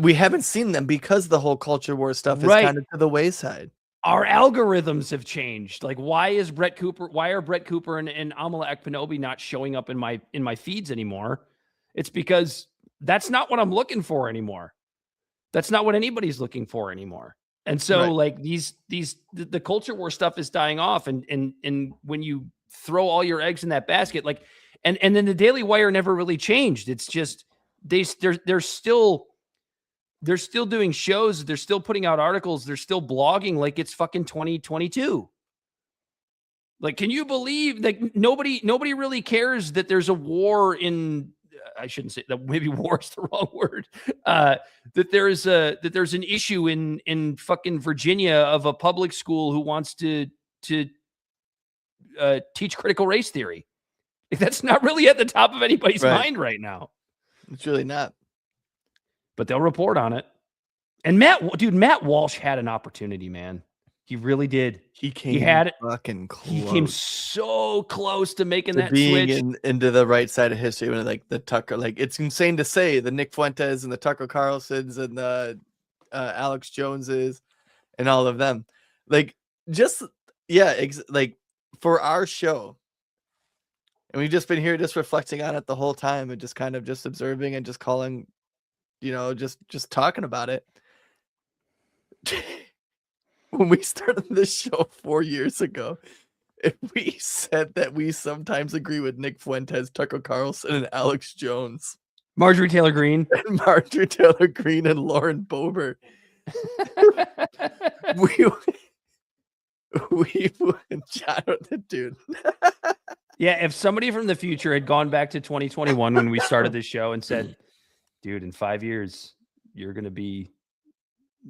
we haven't seen them because the whole culture war stuff is kind of to the wayside. Our algorithms have changed. Like, why are Brett Cooper and Amala Ekpanobi not showing up in my feeds anymore? It's because that's not what I'm looking for anymore. That's not what anybody's looking for anymore. And so like the culture war stuff is dying off. And when you throw all your eggs in that basket, like, and then the Daily Wire never really changed. It's just, they're still doing shows. They're still putting out articles. They're still blogging like it's fucking 2022. Like, can you believe like nobody really cares that there's a war in, I shouldn't say that, maybe war is the wrong word. That there's an issue in fucking Virginia of a public school who wants to teach critical race theory. Like, that's not really at the top of anybody's mind right now. It's really not. But they'll report on it. And Matt Walsh had an opportunity, man. He really did. He came fucking close. He came so close to making that being switch into the right side of history. When like the Tucker, like it's insane to say the Nick Fuentes and the Tucker Carlsons and the Alex Joneses and all of them, like just like for our show. And we've just been here just reflecting on it the whole time and just kind of just observing and just calling, just talking about it. When we started this show 4 years ago, if we said that we sometimes agree with Nick Fuentes, Tucker Carlson, and Alex Jones, Marjorie Taylor Greene, and Lauren Boebert, we would, dude. Yeah, if somebody from the future had gone back to 2021 when we started this show and said, dude, in 5 years, you're going to be,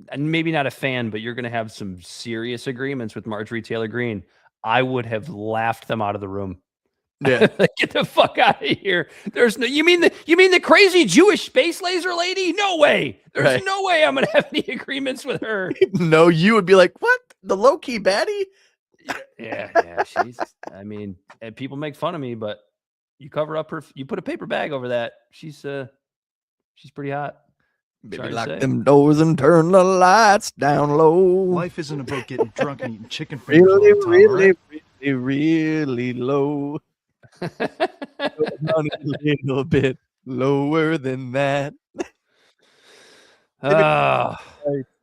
and maybe not a fan, but you're going to have some serious agreements with Marjorie Taylor Greene, I would have laughed them out of the room. Yeah. Get the fuck out of here. There's no, you mean the crazy Jewish space laser lady? No way. There's no way I'm going to have any agreements with her. No, you would be like, what? The low-key baddie? Yeah. She's, I mean, and people make fun of me, but you cover up you put a paper bag over that. She's pretty hot. Baby, lock them doors and turn the lights down low. Life isn't about getting drunk and eating chicken fingers really, all the time, really low. A little bit lower than that.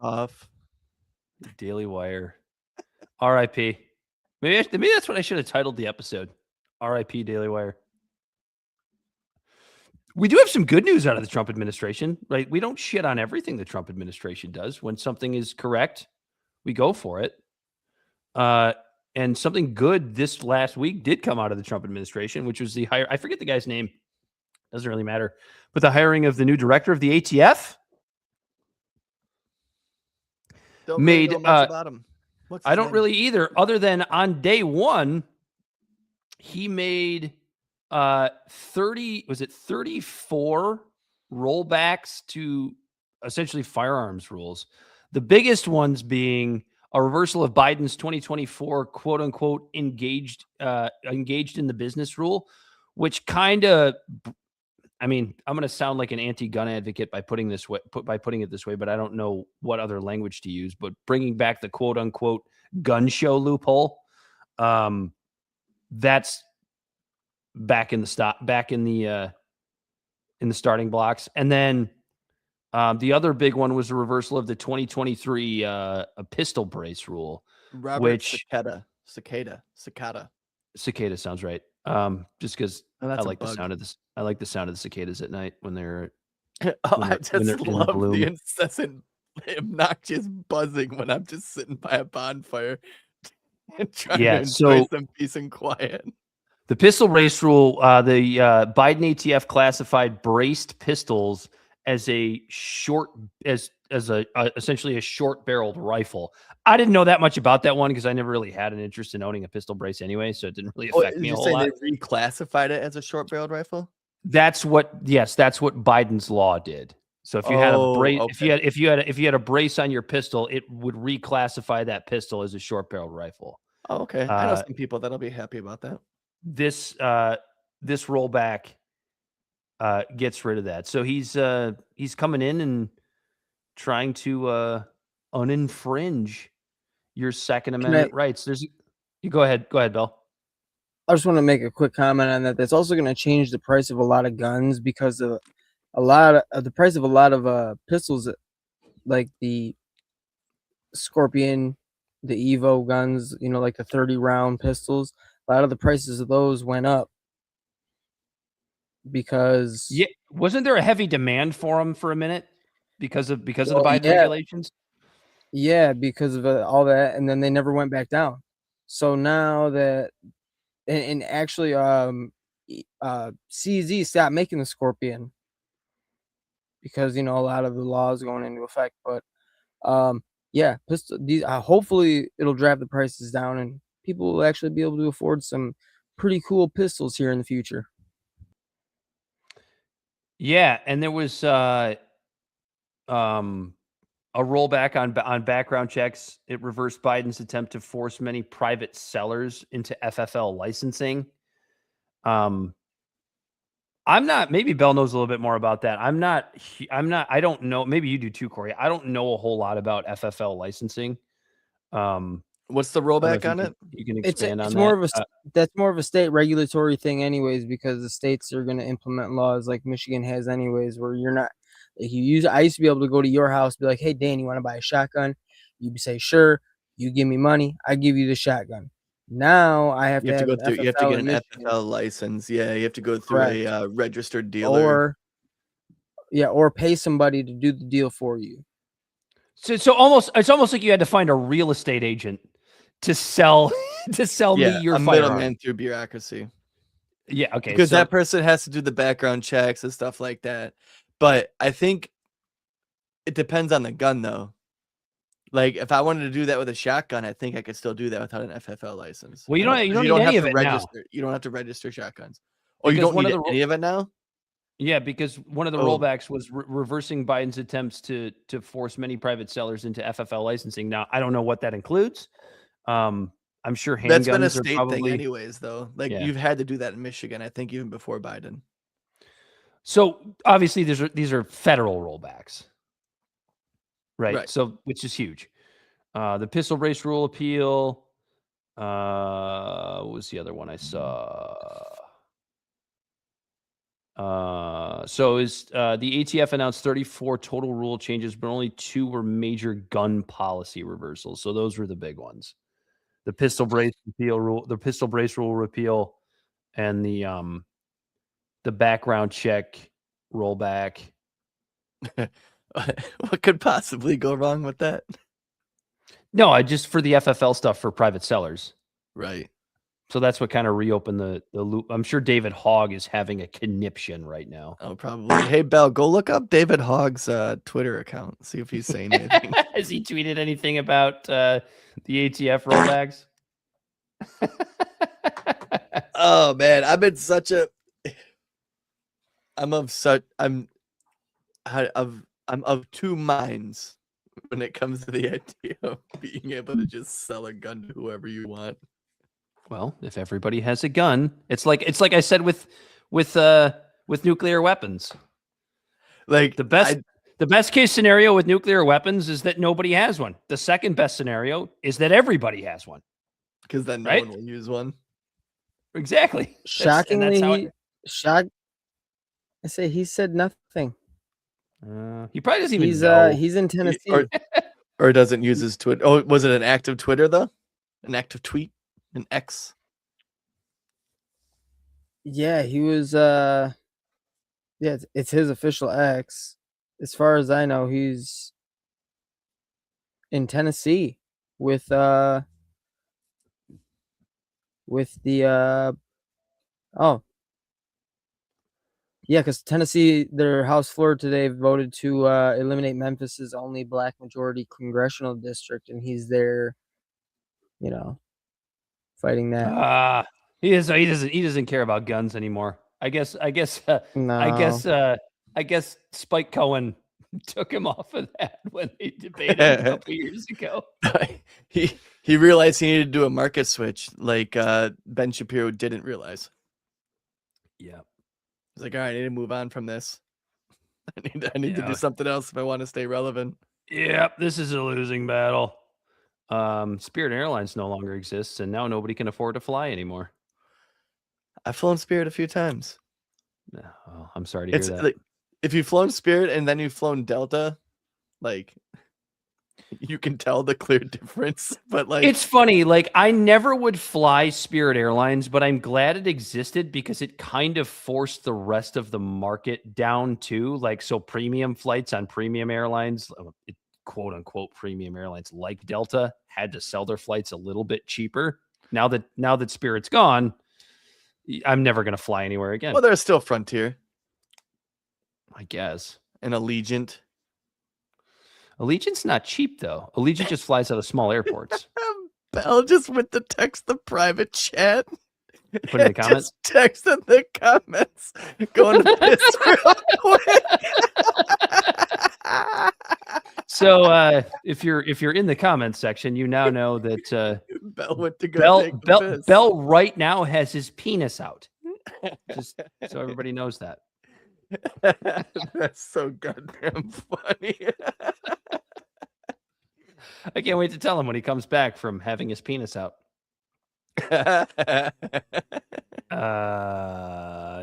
Off. Daily Wire. R.I.P. Maybe that's what I should have titled the episode. R.I.P. Daily Wire. We do have some good news out of the Trump administration, right? We don't shit on everything the Trump administration does. When something is correct, we go for it. And something good this last week did come out of the Trump administration, which was the hire. I forget the guy's name. Doesn't really matter. But the hiring of the new director of the ATF. Don't really know much about him. I don't really either, other than on day one, he made 34 rollbacks to essentially firearms rules. The biggest ones being a reversal of Biden's 2024 quote unquote engaged in the business rule, which kind of, I mean, I'm going to sound like an anti-gun advocate by putting it this way, but I don't know what other language to use. But bringing back the quote unquote gun show loophole, that's back in the starting blocks. And then the other big one was a reversal of the 2023 a pistol brace rule, Cicada sounds right. Just because I like the sound of this. I like the sound of the cicadas at night when they're. I just love the incessant, obnoxious buzzing when I'm just sitting by a bonfire and trying to enjoy some peace and quiet. The pistol brace rule, the Biden ATF classified braced pistols as a essentially a short-barreled rifle. I didn't know that much about that one because I never really had an interest in owning a pistol brace anyway, so it didn't really affect me a whole lot. They reclassified it as a short-barreled rifle? That's what Biden's law did. So if you had a brace, if you had a brace on your pistol, it would reclassify that pistol as a short-barreled rifle. Oh, okay. I know some people that'll be happy about that. This this rollback gets rid of that. So he's coming in and trying to uninfringe your Second Amendment rights. You go ahead, Bill. I just want to make a quick comment on that. That's also going to change the price of a lot of guns because of the price of a lot of pistols, like the Scorpion, the Evo guns, like the 30-round pistols. A lot of the prices of those went up because wasn't there a heavy demand for them for a minute because of the Biden regulations? Yeah, because of all that, and then they never went back down. So now that, and actually, CZ stopped making the Scorpion because a lot of the laws going into effect. But hopefully it'll drive the prices down, and people will actually be able to afford some pretty cool pistols here in the future. Yeah, and there was a rollback on background checks. It reversed Biden's attempt to force many private sellers into FFL licensing. I'm not, maybe Bell knows a little bit more about that. I don't know. Maybe you do too, Corey. I don't know a whole lot about FFL licensing. What's the rollback on it? You can expand on that. That's more of a state regulatory thing anyways, because the states are going to implement laws like Michigan has anyways, where you're not, I used to be able to go to your house, be like, hey, Dan, you want to buy a shotgun? You'd say, sure. You give me money. I give you the shotgun. Now I have to go through. You have to get an FFL license. Yeah, you have to go through a registered dealer, or pay somebody to do the deal for you. So it's almost like you had to find a real estate agent to sell me your a firearm. Middleman through bureaucracy. Yeah, okay. Because that person has to do the background checks and stuff like that. But I think it depends on the gun, though. Like, if I wanted to do that with a shotgun, I think I could still do that without an FFL license. Well, you don't need any of it now. You don't have to register shotguns. Oh, you don't need any of it now? Yeah, because one of the rollbacks was reversing Biden's attempts to force many private sellers into FFL licensing. Now, I don't know what that includes. I'm sure handguns that's been a state thing anyways, though. Like, you've had to do that in Michigan, I think, even before Biden. So obviously these are federal rollbacks, right? So which is huge. The pistol brace rule appeal. What was the other one I saw? So the ATF announced 34 total rule changes, but only 2 were major gun policy reversals. So those were the big ones: the pistol brace rule repeal, and the background check rollback. What could possibly go wrong with that? No, I just for the FFL stuff for private sellers. Right. So that's what kind of reopened the loop. I'm sure David Hogg is having a conniption right now. Oh, probably. Hey, Bell, go look up David Hogg's Twitter account. See if he's saying anything. Has he tweeted anything about the ATF rollbacks? Oh man, I'm of two minds when it comes to the idea of being able to just sell a gun to whoever you want. Well, if everybody has a gun, it's like I said with nuclear weapons. Like the best case scenario with nuclear weapons is that nobody has one. The second best scenario is that everybody has one. Because then no one will use one. Exactly. Shockingly, I say he said nothing. He probably doesn't even know. He's in Tennessee. Or doesn't use his Twitter. Oh, was it an active Twitter, though? An active tweet? An X? Yeah, he was. Yeah, it's his official X. As far as I know, he's in Tennessee with the yeah, because Tennessee, their House floor today voted to eliminate Memphis's only black majority congressional district, and he's there, fighting that. He doesn't care about guns anymore. I guess Spike Cohen took him off of that when they debated a couple years ago. He realized he needed to do a market switch like Ben Shapiro didn't realize. Yeah. He's like, all right, I need to move on from this. I need to do something else if I want to stay relevant. Yep, this is a losing battle. Spirit Airlines no longer exists, and now nobody can afford to fly anymore. I've flown Spirit a few times. Oh, I'm sorry to hear that. Like, if you've flown Spirit and then you've flown Delta, like you can tell the clear difference. But like, it's funny. Like, I never would fly Spirit Airlines, but I'm glad it existed because it kind of forced the rest of the market down too. Like, so premium flights on premium airlines, quote unquote premium airlines like Delta, had to sell their flights a little bit cheaper. Now that Spirit's gone, I'm never going to fly anywhere again. Well, there's still Frontier, I guess, and Allegiant. Allegiant's not cheap though. Allegiant just flies out of small airports. Bell just went to text the private chat. Put in the comments. Just text in the comments. Going to piss real quick. So if you're in the comments section, you now know that Bell went to go take the piss. Bell right now has his penis out. Just so everybody knows that. That's so goddamn funny. I can't wait to tell him when he comes back from having his penis out.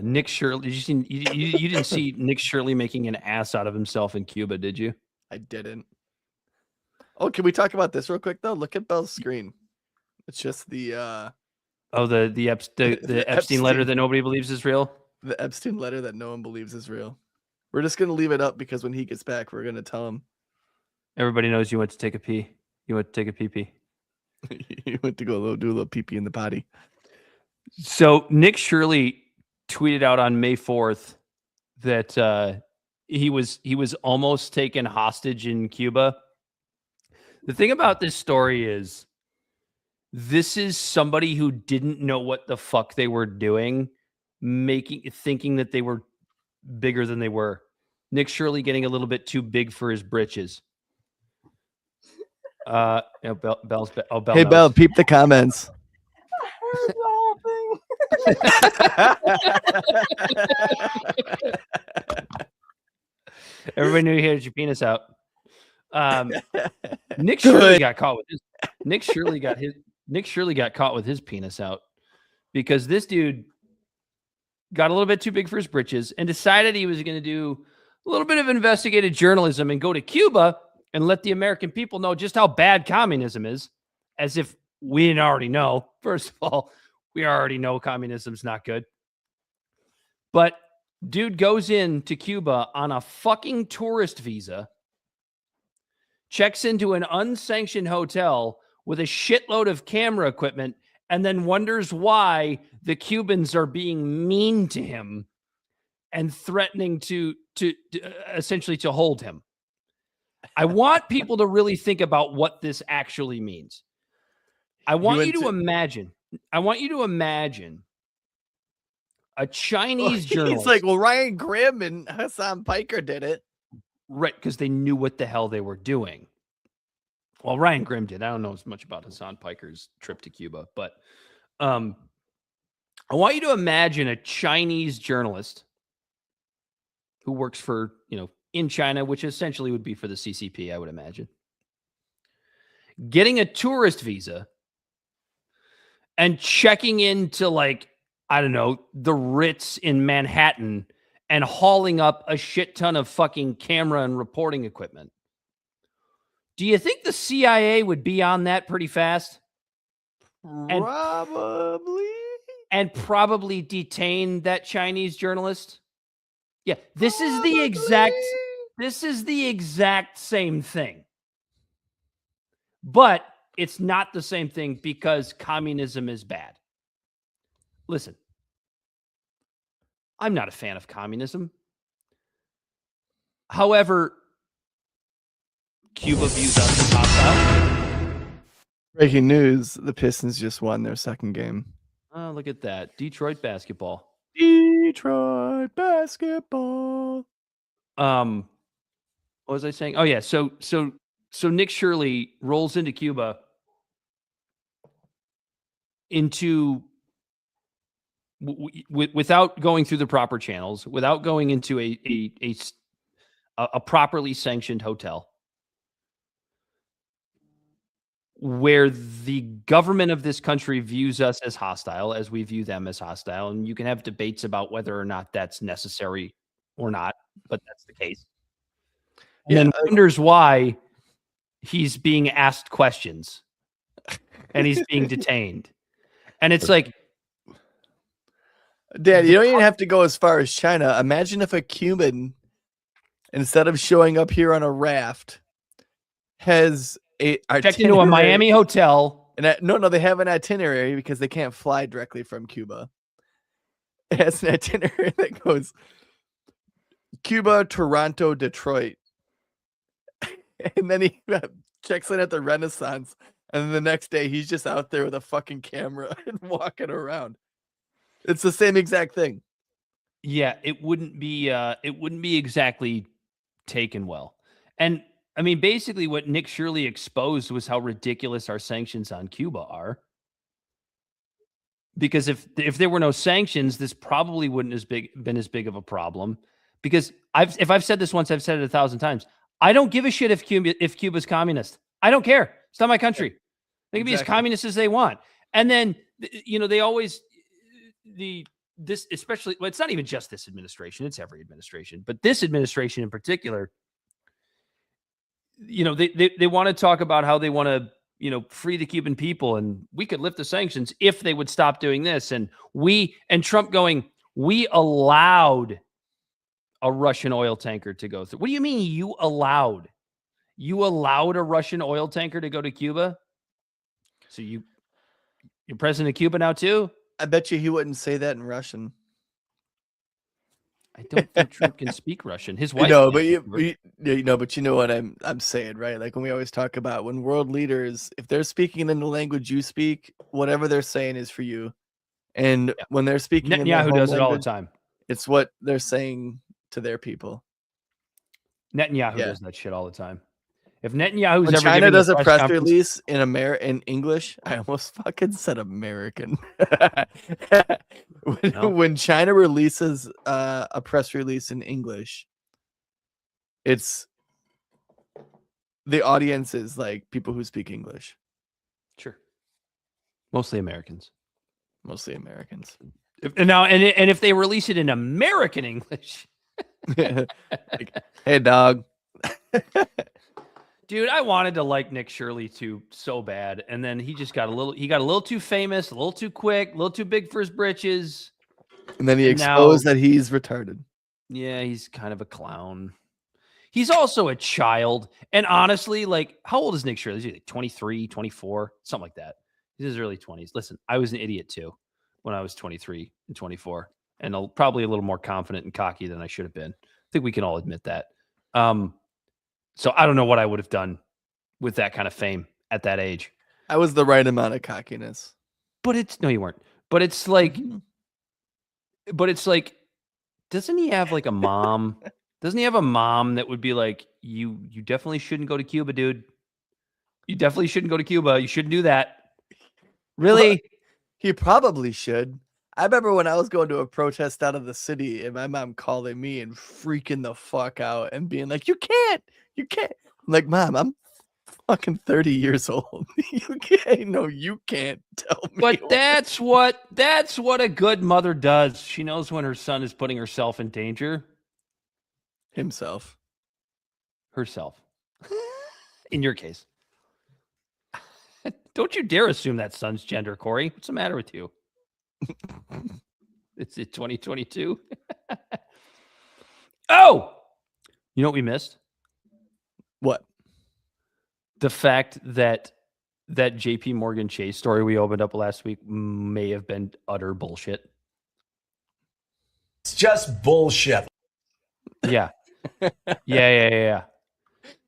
Nick Shirley, you didn't see Nick Shirley making an ass out of himself in Cuba, did you? I didn't. Oh, can we talk about this real quick though? Look at Bell's screen. It's just the the Epstein letter that nobody believes is real. The Epstein letter that no one believes is real. We're just gonna leave it up because when he gets back, we're gonna tell him. Everybody knows you went to take a pee. You went to take a pee-pee. You went to go do a little pee-pee in the potty. So Nick Shirley tweeted out on May 4th that he was almost taken hostage in Cuba. The thing about this story is this is somebody who didn't know what the fuck they were doing, thinking that they were bigger than they were. Nick Shirley getting a little bit too big for his britches. Bell's Bell. Hey, knows. Bell, peep the comments. Everybody knew you had your penis out. Nick Shirley got caught with his. Nick Shirley got caught with his penis out because this dude got a little bit too big for his britches and decided he was going to do a little bit of investigative journalism and go to Cuba and let the American people know just how bad communism is, as if we didn't already know. First of all, we already know communism's not good. But dude goes into Cuba on a fucking tourist visa, checks into an unsanctioned hotel with a shitload of camera equipment, and then wonders why the Cubans are being mean to him and threatening to essentially to hold him. I want people to really think about what this actually means. I want you to imagine a Chinese journalist. He's like, well, Ryan Grimm and Hassan Piker did it. Right, because they knew what the hell they were doing. Well, Ryan Grimm did. I don't know as much about Hassan Piker's trip to Cuba, but I want you to imagine a Chinese journalist who works for, in China, which essentially would be for the CCP, I would imagine, getting a tourist visa and checking into the Ritz in Manhattan and hauling up a shit ton of fucking camera and reporting equipment. Do you think the CIA would be on that pretty fast? Probably. And probably detain that Chinese journalist? Yeah, this is the exact same thing. But it's not the same thing because communism is bad. Listen, I'm not a fan of communism. However, Cuba views us as hostile. Breaking news, the Pistons just won their second game. Oh, look at that. Detroit basketball. Detroit basketball. What was I saying? Oh yeah, so Nick Shirley rolls into Cuba into without going through the proper channels, without going into a properly sanctioned hotel, where the government of this country views us as hostile, as we view them as hostile. And you can have debates about whether or not that's necessary or not, but that's the case. And then wonders why he's being asked questions and he's being detained. And it's like, Dad, you don't even have to go as far as China. Imagine if a Cuban, instead of showing up here on a raft, has checked into a Miami hotel. And no, they have an itinerary because they can't fly directly from Cuba. It has an itinerary that goes Cuba, Toronto, Detroit. And then he checks in at the Renaissance. And then the next day, he's just out there with a fucking camera and walking around. It's the same exact thing. Yeah, it wouldn't be exactly taken well. And I mean, basically what Nick Shirley exposed was how ridiculous our sanctions on Cuba are. Because if there were no sanctions, this probably wouldn't been as big of a problem. Because if I've said this once, I've said it 1,000 times. I don't give a shit if Cuba's communist. I don't care. It's not my country. They can be as communist as they want. And then, they always especially, well, it's not even just this administration, it's every administration, but this administration in particular, they want to talk about how they want to, free the Cuban people, and we could lift the sanctions if they would stop doing this. And Trump going, we allowed a Russian oil tanker to go through. What do you mean you allowed? You allowed a Russian oil tanker to go to Cuba? So you're president of Cuba now too? I bet you he wouldn't say that in Russian. I don't think Trump can speak Russian. His wife, but you know what I'm saying, right? Like when we always talk about when world leaders, if they're speaking in the language you speak, whatever they're saying is for you. And when they're speaking, Netanyahu does it all the time. It's what they're saying to their people. Netanyahu does that shit all the time. If Netanyahu's when ever China does a press conference, release in English, I almost fucking said American. When China releases a press release in English, it's the audience is like people who speak English. Sure, mostly Americans. And if they release it in American English, like, hey dog. Dude, I wanted to like Nick Shirley too so bad, and then he got a little too famous, a little too quick, a little too big for his britches. And then he exposed that he's retarded. Yeah, he's kind of a clown. He's also a child. And honestly, like, how old is Nick Shirley? Is he like 23, 24, something like that? He's in his early 20s. Listen, I was an idiot too when I was 23 and 24, and probably a little more confident and cocky than I should have been. I think we can all admit that. So I don't know what I would have done with that kind of fame at that age. I was the right amount of cockiness. But no, you weren't. But it's like, doesn't he have like a mom? Doesn't he have a mom that would be like, you definitely shouldn't go to Cuba, dude. You definitely shouldn't go to Cuba. You shouldn't do that. Really? Well, he probably should. I remember when I was going to a protest out of the city and my mom calling me and freaking the fuck out and being like, you can't. I'm like, Mom, I'm fucking 30 years old. You can't tell me. But that's what a good mother does. She knows when her son is putting herself in danger. Herself. In your case. Don't you dare assume that son's gender, Corey. What's the matter with you? It's 2022. Oh, you know what we missed? What? The fact that JP Morgan Chase story we opened up last week may have been utter bullshit. It's just bullshit. Yeah. Yeah.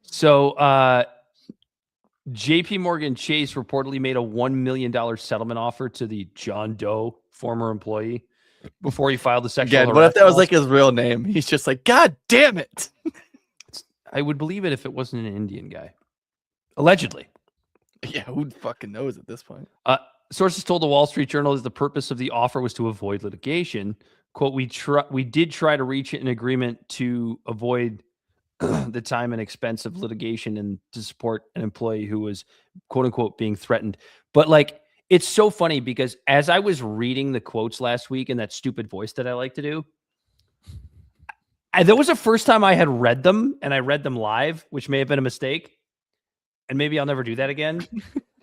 So JP Morgan Chase reportedly made a $1 million settlement offer to the John Doe former employee before he filed the sexual harassment. What if that was like his real name? He's just like, God damn it. I would believe it if it wasn't an Indian guy. Allegedly. Yeah, who fucking knows at this point? Sources told the Wall Street Journal that the purpose of the offer was to avoid litigation. Quote, we did try to reach an agreement to avoid the time and expense of litigation and to support an employee who was, quote unquote, being threatened. But like, it's so funny because as I was reading the quotes last week in that stupid voice that I like to do, that was the first time I had read them, and I read them live, which may have been a mistake. And maybe I'll never do that again.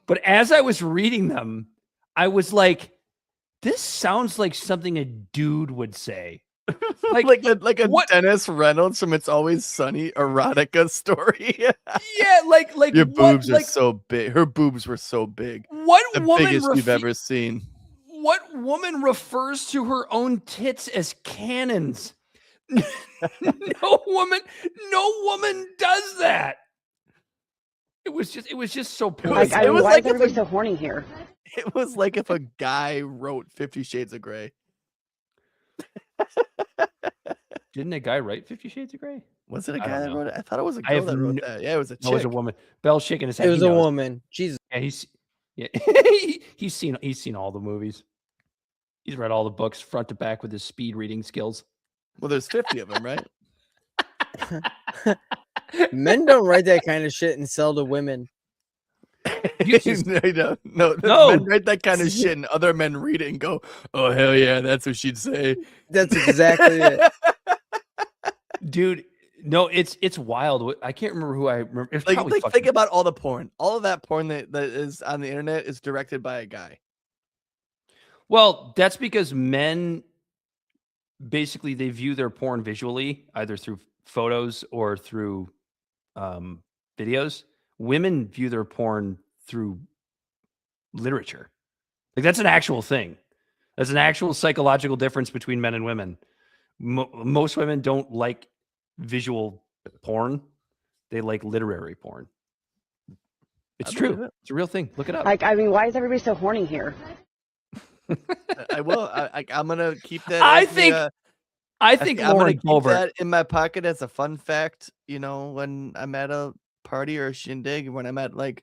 But as I was reading them, I was like, this sounds like something a dude would say. like a what? Dennis Reynolds from It's Always Sunny erotica story. Yeah, like your boobs are so big. Her boobs were so big. What the woman biggest you've ever seen? What woman refers to her own tits as cannons? No woman does that. It was just so poor. Like, why is everybody so horny here? It was like if a guy wrote 50 Shades of Grey. Didn't a guy write 50 Shades of Grey? Was it a guy that wrote it? I thought it was a girl that wrote that. Yeah, it was a chick. No, it was a woman. Bell's shaking his head. It was a woman. Jesus. Yeah, he's seen all the movies. He's read all the books front to back with his speed reading skills. Well, there's 50 of them, right? Men don't write that kind of shit and sell to women. No, men write that kind of shit and other men read it and go, oh, hell yeah, that's what she'd say. That's exactly it. Dude, no, it's wild. I can't remember who I remember. It's like think about all the porn. All of that porn that is on the internet is directed by a guy. Well, that's because men basically they view their porn visually, either through photos or through videos. Women view their porn through literature. Like that's an actual thing. That's an actual psychological difference between men and women. Most women don't like visual porn. They like literary porn. It's true. It's a real thing. Look it up. Like, I mean, why is everybody so horny here? I will. I'm gonna keep that. I think I'm gonna keep Boebert that in my pocket as a fun fact. You know, when I'm at a party or a shindig, when I'm at like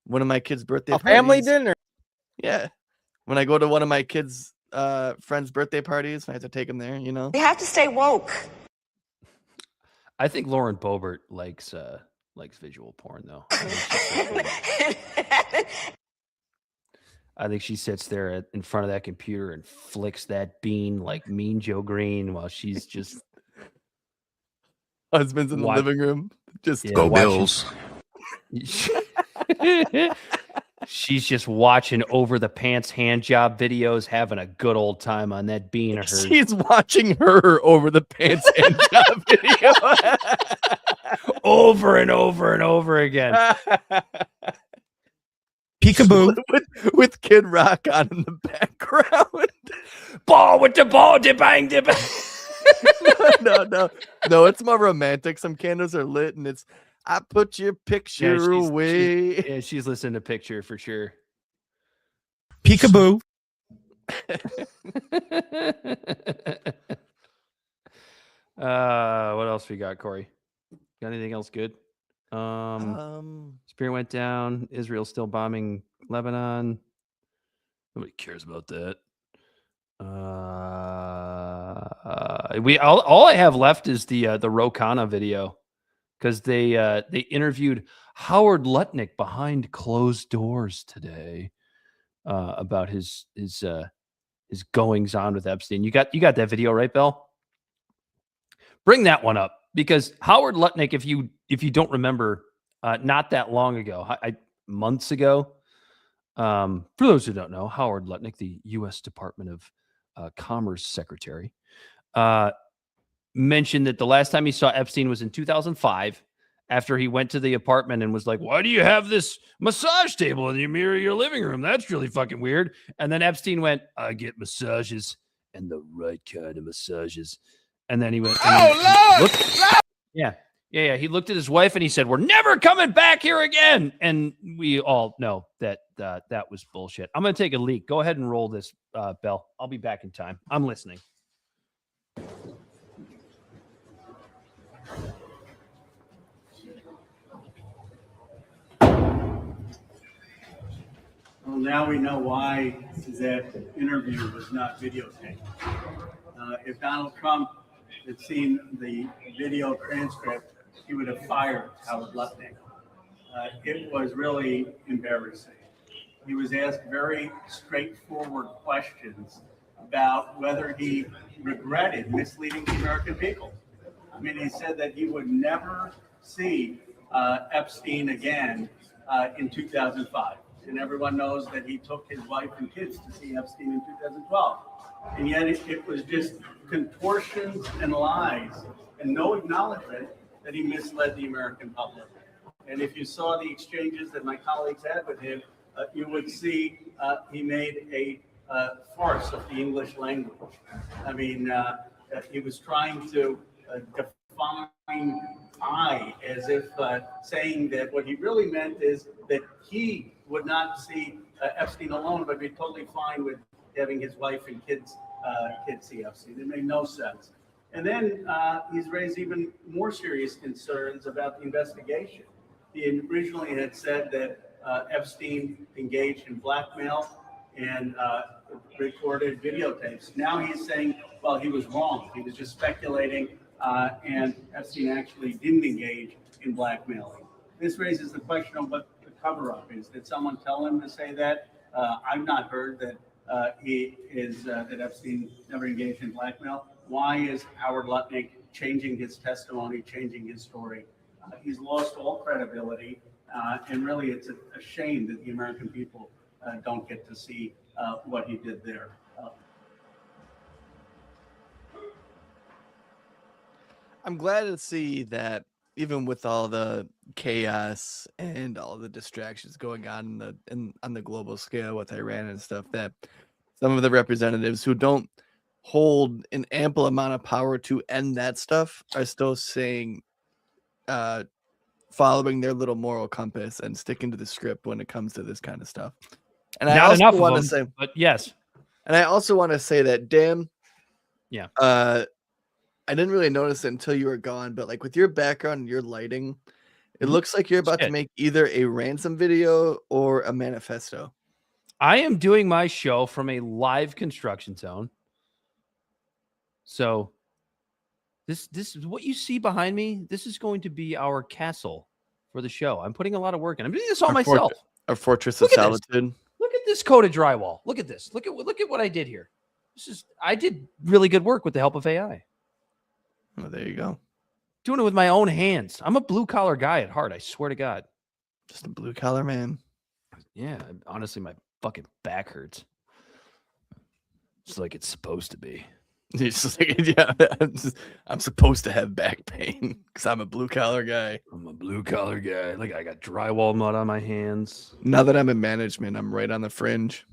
one of my kids' birthday parties. Family dinner. Yeah, when I go to one of my kids' friends' birthday parties, I have to take them there. You know, We have to stay woke. I think Lauren Boebert likes visual porn though. I think she sits there in front of that computer and flicks that bean like Mean Joe Green while she's just husband's in the living room. Just go Bills. She's just watching over the pants hand job videos, having a good old time on that bean of hers. She's watching her over the pants hand job video over and over and over again. Peekaboo with Kid Rock on in the background. Ball with the ball, bang, bang. No, it's more romantic. Some candles are lit and it's I put your picture away. She's listening to Picture for sure. Peekaboo. What else we got, Corey? Got anything else good? Spear went down. Israel still bombing Lebanon. Nobody cares about that. All I have left is the Ro Khanna video because they interviewed Howard Lutnick behind closed doors today about his goings on with Epstein. You got that video, right, Bell? Bring that one up because Howard Lutnick, if you don't remember, not that long ago, months ago. For those who don't know, Howard Lutnick, the U.S. Department of Commerce Secretary, mentioned that the last time he saw Epstein was in 2005 after he went to the apartment and was like, why do you have this massage table in the mirror of your living room? That's really fucking weird. And then Epstein went, I get massages and the right kind of massages. And then he went, Yeah. He looked at his wife and he said, we're never coming back here again. And we all know that that was bullshit. I'm going to take a leak. Go ahead and roll this, Bell. I'll be back in time. I'm listening. Oh Well, now we know why that interview was not videotaped. If Donald Trump had seen the video transcript, he would have fired Howard Lutnick. It was really embarrassing. He was asked very straightforward questions about whether he regretted misleading the American people. I mean, he said that he would never see Epstein again in 2005. And everyone knows that he took his wife and kids to see Epstein in 2012. And yet it was just contortions and lies and no acknowledgement that he misled the American public. And if you saw the exchanges that my colleagues had with him, you would see he made a farce of the English language. I mean, he was trying to define I as if saying that what he really meant is that he would not see Epstein alone, but be totally fine with having his wife and kids see Epstein. It made no sense. And then he's raised even more serious concerns about the investigation. He originally had said that Epstein engaged in blackmail and recorded videotapes. Now he's saying, well, he was wrong. He was just speculating, and Epstein actually didn't engage in blackmailing. This raises the question of what the cover-up is. Did someone tell him to say that? I've not heard that that Epstein never engaged in blackmail. Why is Howard Lutnick changing his testimony, changing his story? He's lost all credibility, and really it's a shame that the American people don't get to see what he did there. I'm glad to see that even with all the chaos and all the distractions going on on the global scale with Iran and stuff, that some of the representatives who don't hold an ample amount of power to end that stuff are still saying, following their little moral compass and sticking to the script when it comes to this kind of stuff. And I also want to say, but yes. And I also want to say that, Dan, yeah, I didn't really notice it until you were gone, but like with your background and your lighting, it looks like you're about to make either a ransom video or a manifesto. I am doing my show from a live construction zone. So this is what you see behind me. This is going to be our castle for the show. I'm putting a lot of work in. I'm doing this all myself. A fortress of solitude. Look at this coated drywall. Look at this. Look at what I did here. I did really good work with the help of AI. Oh, there you go. Doing it with my own hands. I'm a blue collar guy at heart. I swear to God. Just a blue collar man. Yeah. Honestly, my fucking back hurts. It's like it's supposed to be. It's just like, yeah, I'm supposed to have back pain because I'm a blue collar guy. I'm a blue collar guy. Like I got drywall mud on my hands. Now that I'm in management, I'm right on the fringe.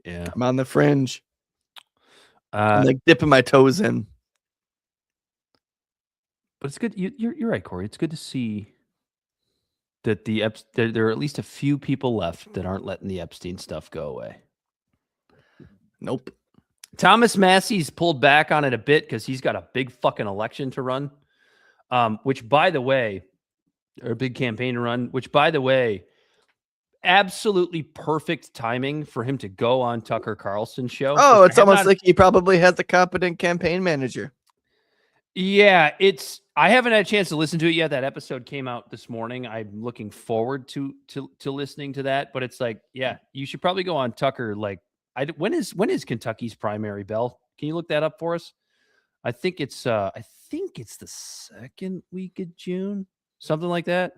Yeah. I'm on the fringe. I'm like dipping my toes in. But it's good. You're right, Corey. It's good to see that there are at least a few people left that aren't letting the Epstein stuff go away. Nope. Thomas Massey's pulled back on it a bit because he's got a big fucking election to run, which, by the way, or a big campaign to run, which, by the way, absolutely perfect timing for him to go on Tucker Carlson's show. Oh, it's almost like he probably has a competent campaign manager. Yeah, I haven't had a chance to listen to it yet. That episode came out this morning. I'm looking forward to listening to that. But it's like, yeah, you should probably go on Tucker. Like, when is Kentucky's primary, Bell? Can you look that up for us? I think it's the second week of June, something like that.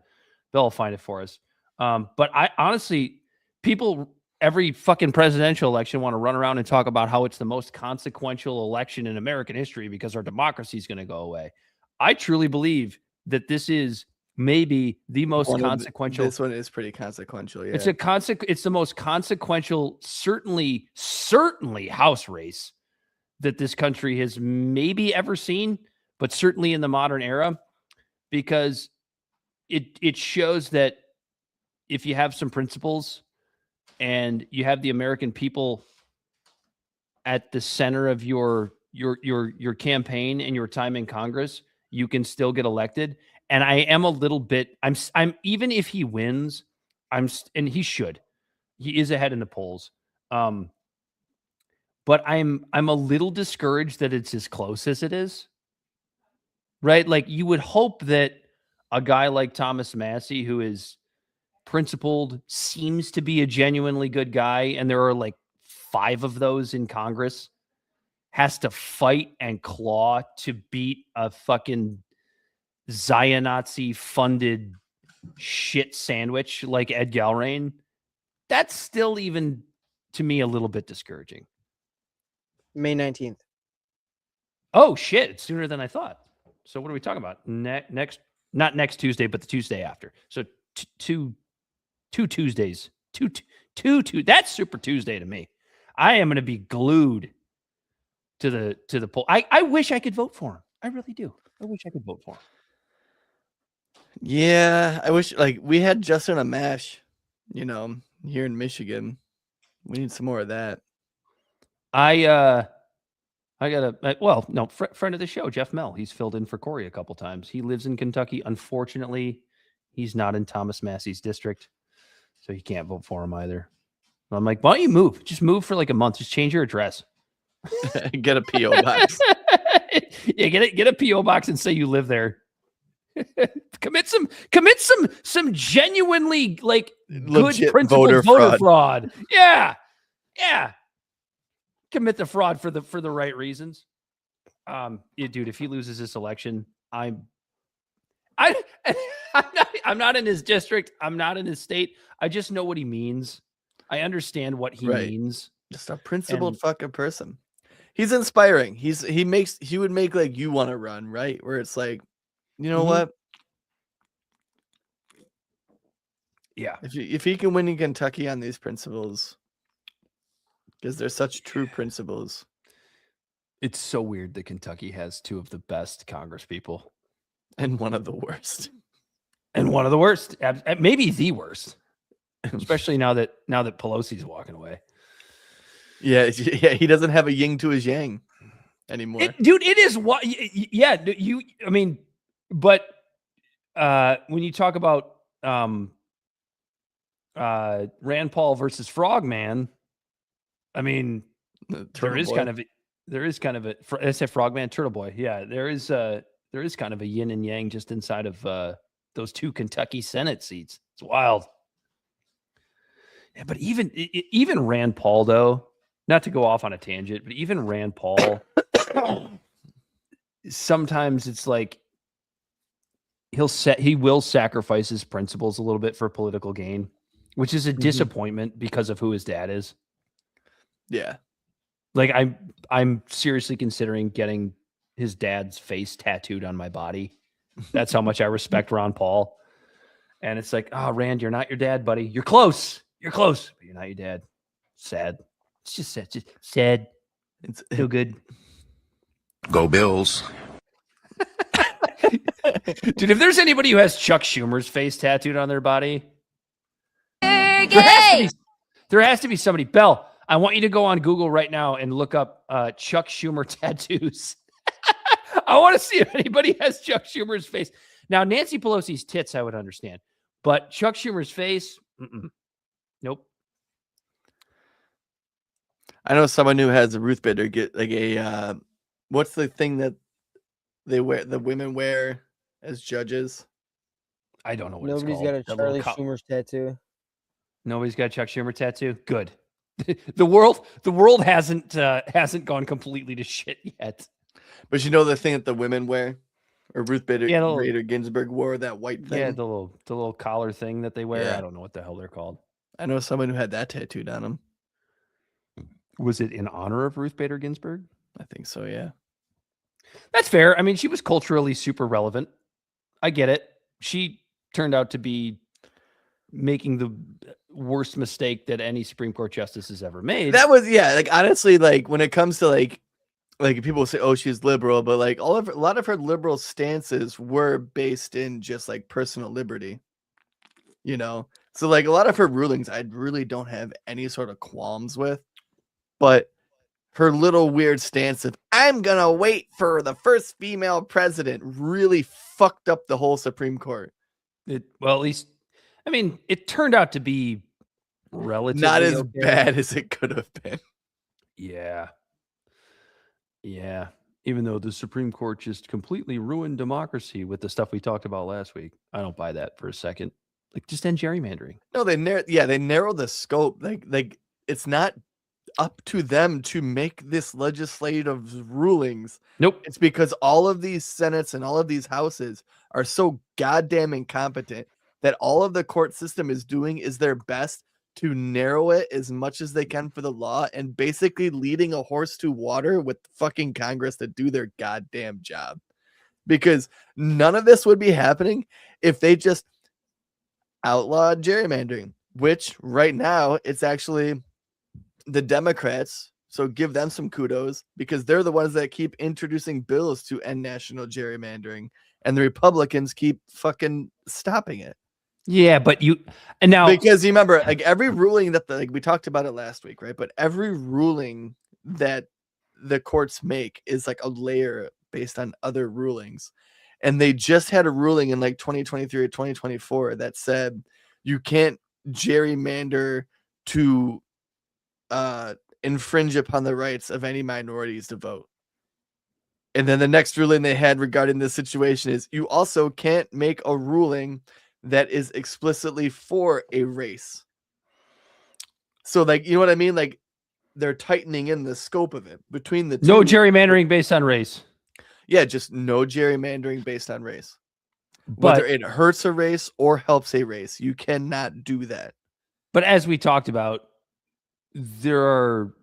Bell will find it for us. But I honestly, people every fucking presidential election want to run around and talk about how it's the most consequential election in American history because our democracy is going to go away. I truly believe that this is maybe the most consequential. This one is pretty consequential. Yeah, it's the most consequential, certainly House race that this country has maybe ever seen, but certainly in the modern era, because it shows that if you have some principles and you have the American people at the center of your campaign and your time in Congress, you can still get elected. And I am a little bit, I'm even if he wins, and he should He is ahead in the polls. But I'm a little discouraged that it's as close as it is. Right? Like you would hope that a guy like Thomas Massie, who is principled, seems to be a genuinely good guy, and there are like 5 of those in Congress, has to fight and claw to beat a fucking Zionazi funded shit sandwich like Ed Galrain. That's still even to me a little bit discouraging. May 19th. Oh shit, it's sooner than I thought. So what are we talking about? Next, not next Tuesday, but the Tuesday after. So two Tuesdays. Two. That's Super Tuesday to me. I am going to be glued to the poll. I wish I could vote for him. I really do. I wish I could vote for him. Yeah, I wish like we had Justin Amash, here in Michigan. We need some more of that. I got a friend of the show, Jeff Mell. He's filled in for Corey a couple times. He lives in Kentucky. Unfortunately, he's not in Thomas Massie's district, so he can't vote for him either. I'm like, why don't you move? Just move for like a month. Just change your address. Get a PO box. Yeah, get a PO box and say you live there. commit some genuinely like legit good principled voter fraud. Yeah. Commit the fraud for the right reasons. Yeah, dude, if he loses this election, I'm not in his district. I'm not in his state. I just know what he means. I understand what he means. Just a principled fucking person. He's inspiring. He would make like you want to run, right? Where it's like, you know what? Yeah. If he can win in Kentucky on these principles, because they're such true principles. It's so weird that Kentucky has 2 of the best Congress people. And one of the worst. Maybe the worst. Especially now that Pelosi's walking away. Yeah, he doesn't have a yin to his yang anymore. Dude, it is what but when you talk about Rand Paul versus Frogman, I mean, there is kind of a I said Frogman, Turtle Boy. Yeah, there is kind of a yin and yang just inside of those 2 Kentucky Senate seats. It's wild. Yeah, but even Rand Paul, though, not to go off on a tangent, but even Rand Paul, sometimes it's like he will sacrifice his principles a little bit for political gain, which is a disappointment because of who his dad is. Yeah. Like I'm seriously considering getting his dad's face tattooed on my body. That's how much I respect Ron Paul. And it's like, oh, Rand, you're not your dad, buddy. You're close, but you're not your dad. Sad. It's just sad. Just sad. It's feel good. Go Bills. Dude, if there's anybody who has Chuck Schumer's face tattooed on their body, there has to be somebody. Bell, I want you to go on Google right now and look up Chuck Schumer tattoos. I want to see if anybody has Chuck Schumer's face. Now, Nancy Pelosi's tits, I would understand. But Chuck Schumer's face, nope. I know someone who has a Ruth Bader get like a what's the thing that the women wear as judges? I don't know what Nobody's got a Charlie Schumer's tattoo. Nobody's got a Chuck Schumer tattoo. Good. The world hasn't gone completely to shit yet. But you know the thing that the women wear, or Ruth Bader Ginsburg wore that white thing. Yeah, the little collar thing that they wear. Yeah. I don't know what the hell they're called. I know someone who had that tattooed on him. Was it in honor of Ruth Bader Ginsburg? I think so, yeah. That's fair. I mean, she was culturally super relevant. I get it. She turned out to be making the worst mistake that any Supreme Court justice has ever made. That was, yeah, like honestly, like when it comes to like people say, oh, she's liberal, but like a lot of her liberal stances were based in just like personal liberty, So like a lot of her rulings, I really don't have any sort of qualms with, but her little weird stance of I'm gonna wait for the first female president really fucked up the whole Supreme Court. At least, I mean, it turned out to be relatively not as okay. bad as it could have been. Yeah. Yeah. Even though the Supreme Court just completely ruined democracy with the stuff we talked about last week. I don't buy that for a second. Like, just end gerrymandering. No, they narrowed the scope. Like it's not up to them to make this legislative rulings. Nope. It's because all of these senates and all of these houses are so goddamn incompetent that all of the court system is doing is their best to narrow it as much as they can for the law and basically leading a horse to water with fucking Congress to do their goddamn job. Because none of this would be happening if they just outlawed gerrymandering, which right now it's actually the Democrats. So give them some kudos because they're the ones that keep introducing bills to end national gerrymandering, and the Republicans keep fucking stopping it. Yeah, but now because you remember, like every ruling that we talked about it last week, right? But every ruling that the courts make is like a layer based on other rulings, and they just had a ruling in like 2023 or 2024 that said you can't gerrymander to infringe upon the rights of any minorities to vote. And then the next ruling they had regarding this situation is you also can't make a ruling that is explicitly for a race. So like, you know what I mean? Like they're tightening in the scope of it between the two. No gerrymandering based on race. Yeah, just no gerrymandering based on race. But, whether it hurts a race or helps a race, you cannot do that. But as we talked about, there are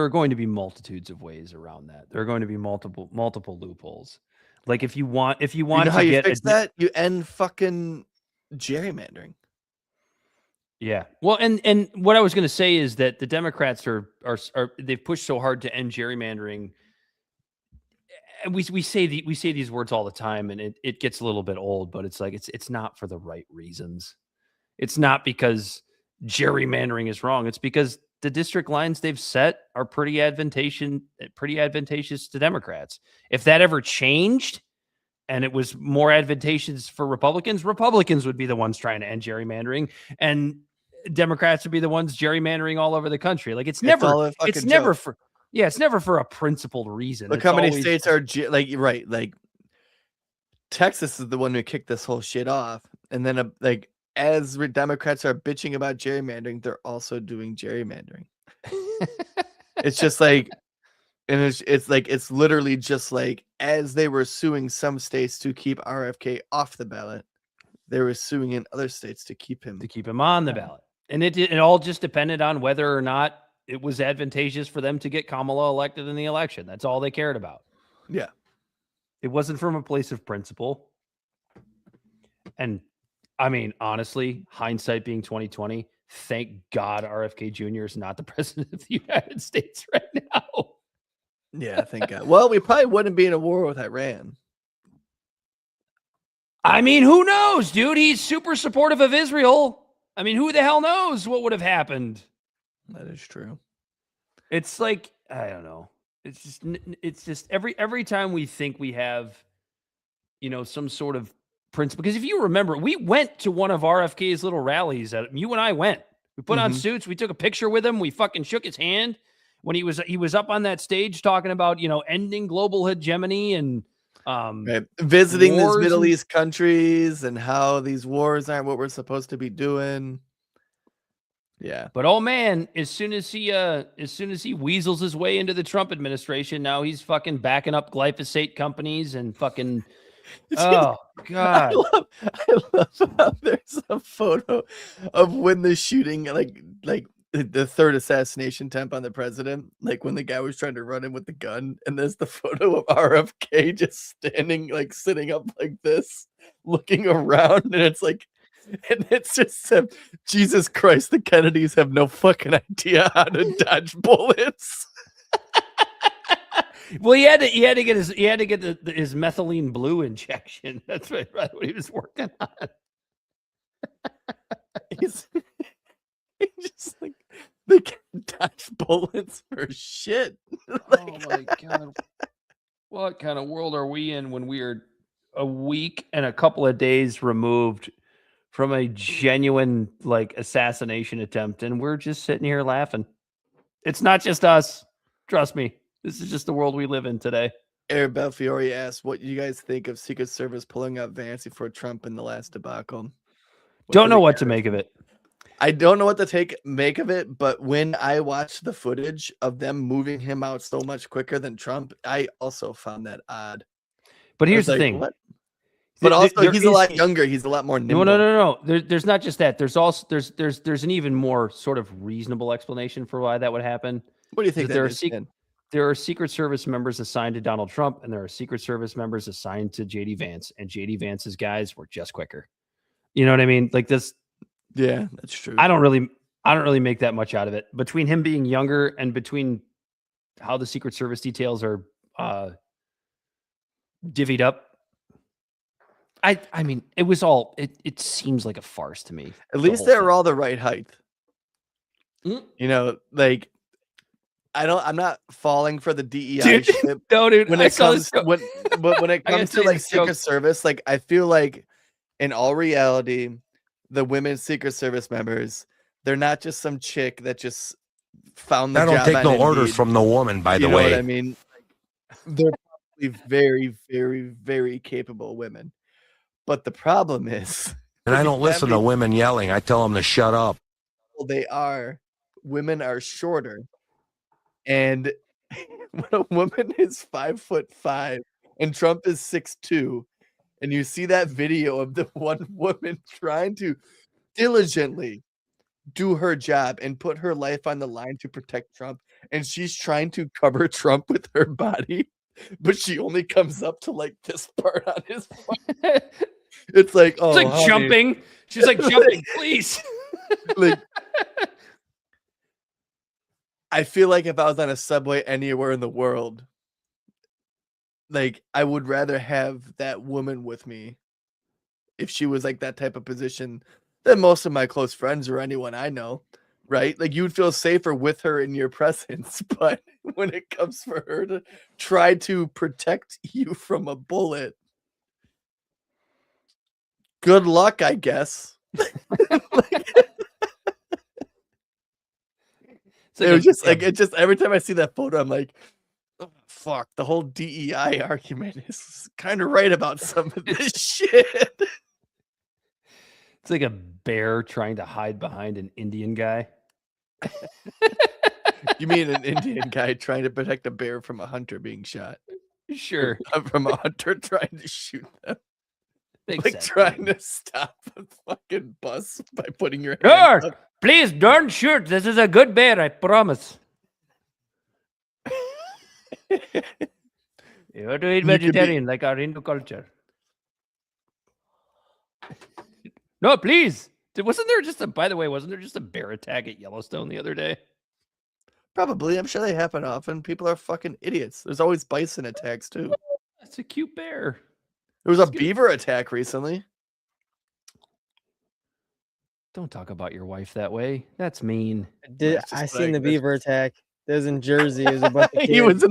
going to be multitudes of ways around that. There are going to be multiple loopholes. Like if you want you know to how you get fix that, you end fucking gerrymandering. Yeah. Well, and what I was going to say is that the Democrats are they've pushed so hard to end gerrymandering. And we say these words all the time, and it gets a little bit old, but it's like it's not for the right reasons. It's not because gerrymandering is wrong. It's because the district lines they've set are pretty advantageous to Democrats. If that ever changed and it was more advantageous for Republicans would be the ones trying to end gerrymandering, and Democrats would be the ones gerrymandering all over the country. Like it's never for a principled reason. Look how many states are like Texas is the one who kicked this whole shit off, and then as Democrats are bitching about gerrymandering, they're also doing gerrymandering. It's just like, and it's literally just like as they were suing some states to keep RFK off the ballot, they were suing in other states to keep him on the ballot, and it all just depended on whether or not it was advantageous for them to get Kamala elected in the election. That's all they cared about. Yeah, it wasn't from a place of principle, and. I mean, honestly, hindsight being 2020, thank God RFK Jr. is not the president of the United States right now. Yeah, thank God. Well, we probably wouldn't be in a war with Iran. I mean, who knows, dude? He's super supportive of Israel. I mean, who the hell knows what would have happened? That is true. It's like, I don't know. It's just every time we think we have, some sort of principle, because if you remember, we went to one of RFK's little rallies. You and I went. We put on suits. We took a picture with him. We fucking shook his hand when he was up on that stage talking about ending global hegemony and visiting these Middle East countries and how these wars aren't what we're supposed to be doing. Yeah, but oh man, as soon as he weasels his way into the Trump administration, now he's fucking backing up glyphosate companies and fucking. Oh God! I love how there's a photo of when the shooting, like the third assassination attempt on the president, like when the guy was trying to run him with the gun, and there's the photo of RFK just standing, like sitting up like this, looking around, and it's just Jesus Christ, the Kennedys have no fucking idea how to dodge bullets. Well, he had to get his methylene blue injection. That's right, what he was working on. He's just like they can't dodge bullets for shit. Oh my God! What kind of world are we in when we are a week and a couple of days removed from a genuine like assassination attempt, and we're just sitting here laughing. It's not just us. Trust me. This is just the world we live in today. Eric Belfiore asked, what you guys think of Secret Service pulling up Vance for Trump in the last debacle? Don't know what to make of it. I don't know what to make of it, but when I watched the footage of them moving him out so much quicker than Trump, I also found that odd. But here's the thing. What? But also, he's a lot younger. He's a lot more nimble. No. There's not just that. There's also there's an even more sort of reasonable explanation for why that would happen. What do you think? There are Secret Service members assigned to Donald Trump, and there are Secret Service members assigned to JD Vance, and JD Vance's guys were just quicker. You know what I mean? Like this. Yeah, that's true. I don't really make that much out of it. Between him being younger and between how the Secret Service details are divvied up. I mean, it was all, it seems like a farce to me. At least they were all the right height. You know, like, I'm not falling for the DEI shit. No, dude. When it comes to like Secret Service, like, I feel like in all reality, the women Secret Service members, they're not just some chick that just found the job. I don't take no orders from the woman, by the way. You know what I mean? They're probably very, very, very capable women. But the problem is... And I don't listen to women yelling. I tell them to shut up. Well, they are. Women are shorter. And when a woman is 5'5" and Trump is 6'2", and you see that video of the one woman trying to diligently do her job and put her life on the line to protect Trump, and she's trying to cover Trump with her body, but she only comes up to like this part on his body. It's like, oh, it's like jumping. She's like jumping, please. Like, I feel like if I was on a subway anywhere in the world, like, I would rather have that woman with me if she was like that type of position than most of my close friends or anyone I know, right? Like, you would feel safer with her in your presence. But when it comes for her to try to protect you from a bullet, good luck, I guess. It just every time I see that photo, I'm like, oh, fuck, the whole DEI argument is kind of right about some of this shit. It's like a bear trying to hide behind an Indian guy. You mean an Indian guy trying to protect a bear from a hunter being shot? Sure. From a hunter trying to shoot them. Makes like sense, trying man. to stop a fucking bus by putting your hand Sure. up. Please don't shoot. This is a good bear, I promise. You have to eat vegetarian like our Hindu culture. No, please. Wasn't there just a bear attack at Yellowstone the other day? Probably. I'm sure they happen often. People are fucking idiots. There's always bison attacks too. That's a cute bear. There was a beaver attack recently. Don't talk about your wife that way. That's mean. I seen the beaver attack. It was in Jersey. It was a bunch of kids. he was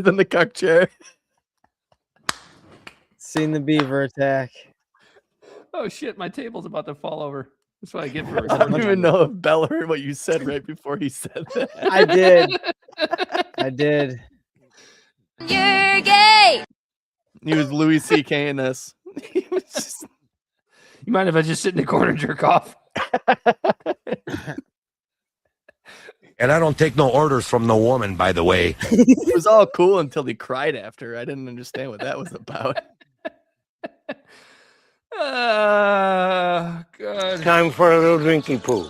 in the cuck chair. Seen the beaver attack. Oh shit, my table's about to fall over. That's what I get for I don't even know if Bella heard what you said right before he said that. I did. I did. You're gay. He was Louis C.K. in this. He was just... You mind if I just sit in the corner and jerk off? And I don't take no orders from the woman, by the way. It was all cool until he cried after. I didn't understand what that was about. God. Time for a little drinky poo.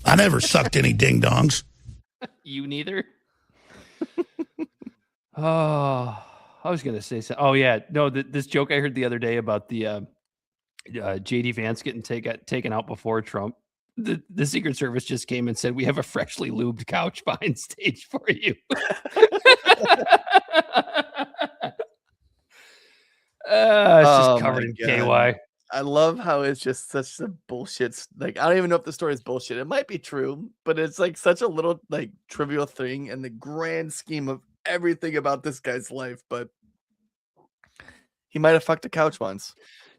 I never sucked any ding dongs. You neither? Oh, I was going to say something. Oh, yeah. No, this joke I heard the other day about the JD Vance getting taken out before Trump. The Secret Service just came and said, we have a freshly lubed couch behind stage for you. It's just covered in KY. I love how it's just such a bullshit. Like, I don't even know if the story is bullshit. It might be true, but it's like such a little like trivial thing in the grand scheme of everything about this guy's life. But he might have fucked a couch once.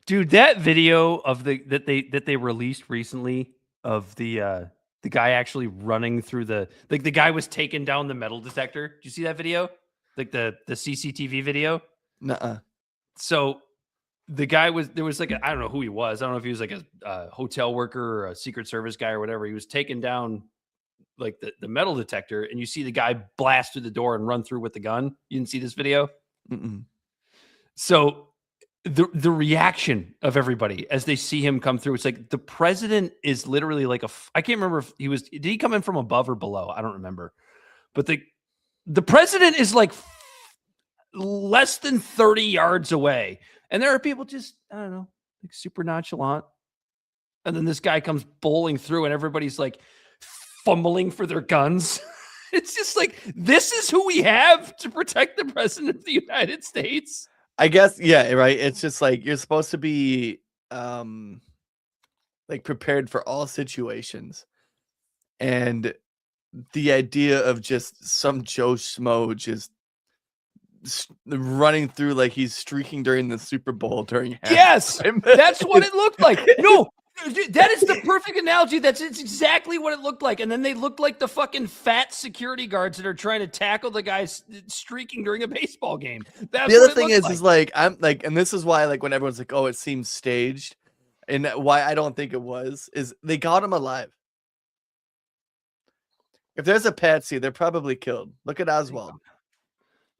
Dude, that video of that they released recently of the guy actually running through the guy was taking down the metal detector. Did you see that video? Like the CCTV video? Nuh-uh. So the guy there was like I don't know who he was. I don't know if he was like a hotel worker or a Secret Service guy or whatever. He was taking down like the metal detector, and you see the guy blast through the door and run through with the gun. You didn't see this video? Mm-mm. So the reaction of everybody as they see him come through, it's like the president is literally like I can't remember if did he come in from above or below? I don't remember. But the president is like less than 30 yards away. And there are people just, I don't know, like super nonchalant. And then this guy comes bowling through and everybody's like fumbling for their guns. It's just like, this is who we have to protect the president of the United States. I guess, yeah, right. It's just like you're supposed to be like prepared for all situations. And the idea of just some Joe Schmo just running through like he's streaking during the Super Bowl during yes, that's what it looked like. No, that is the perfect analogy. It's exactly what it looked like. And then they looked like the fucking fat security guards that are trying to tackle the guys streaking during a baseball game. That's the other thing is like I'm like, and this is why like when everyone's like, oh, it seems staged, and why I don't think it was is they got him alive. If there's a patsy, they're probably killed. Look at Oswald.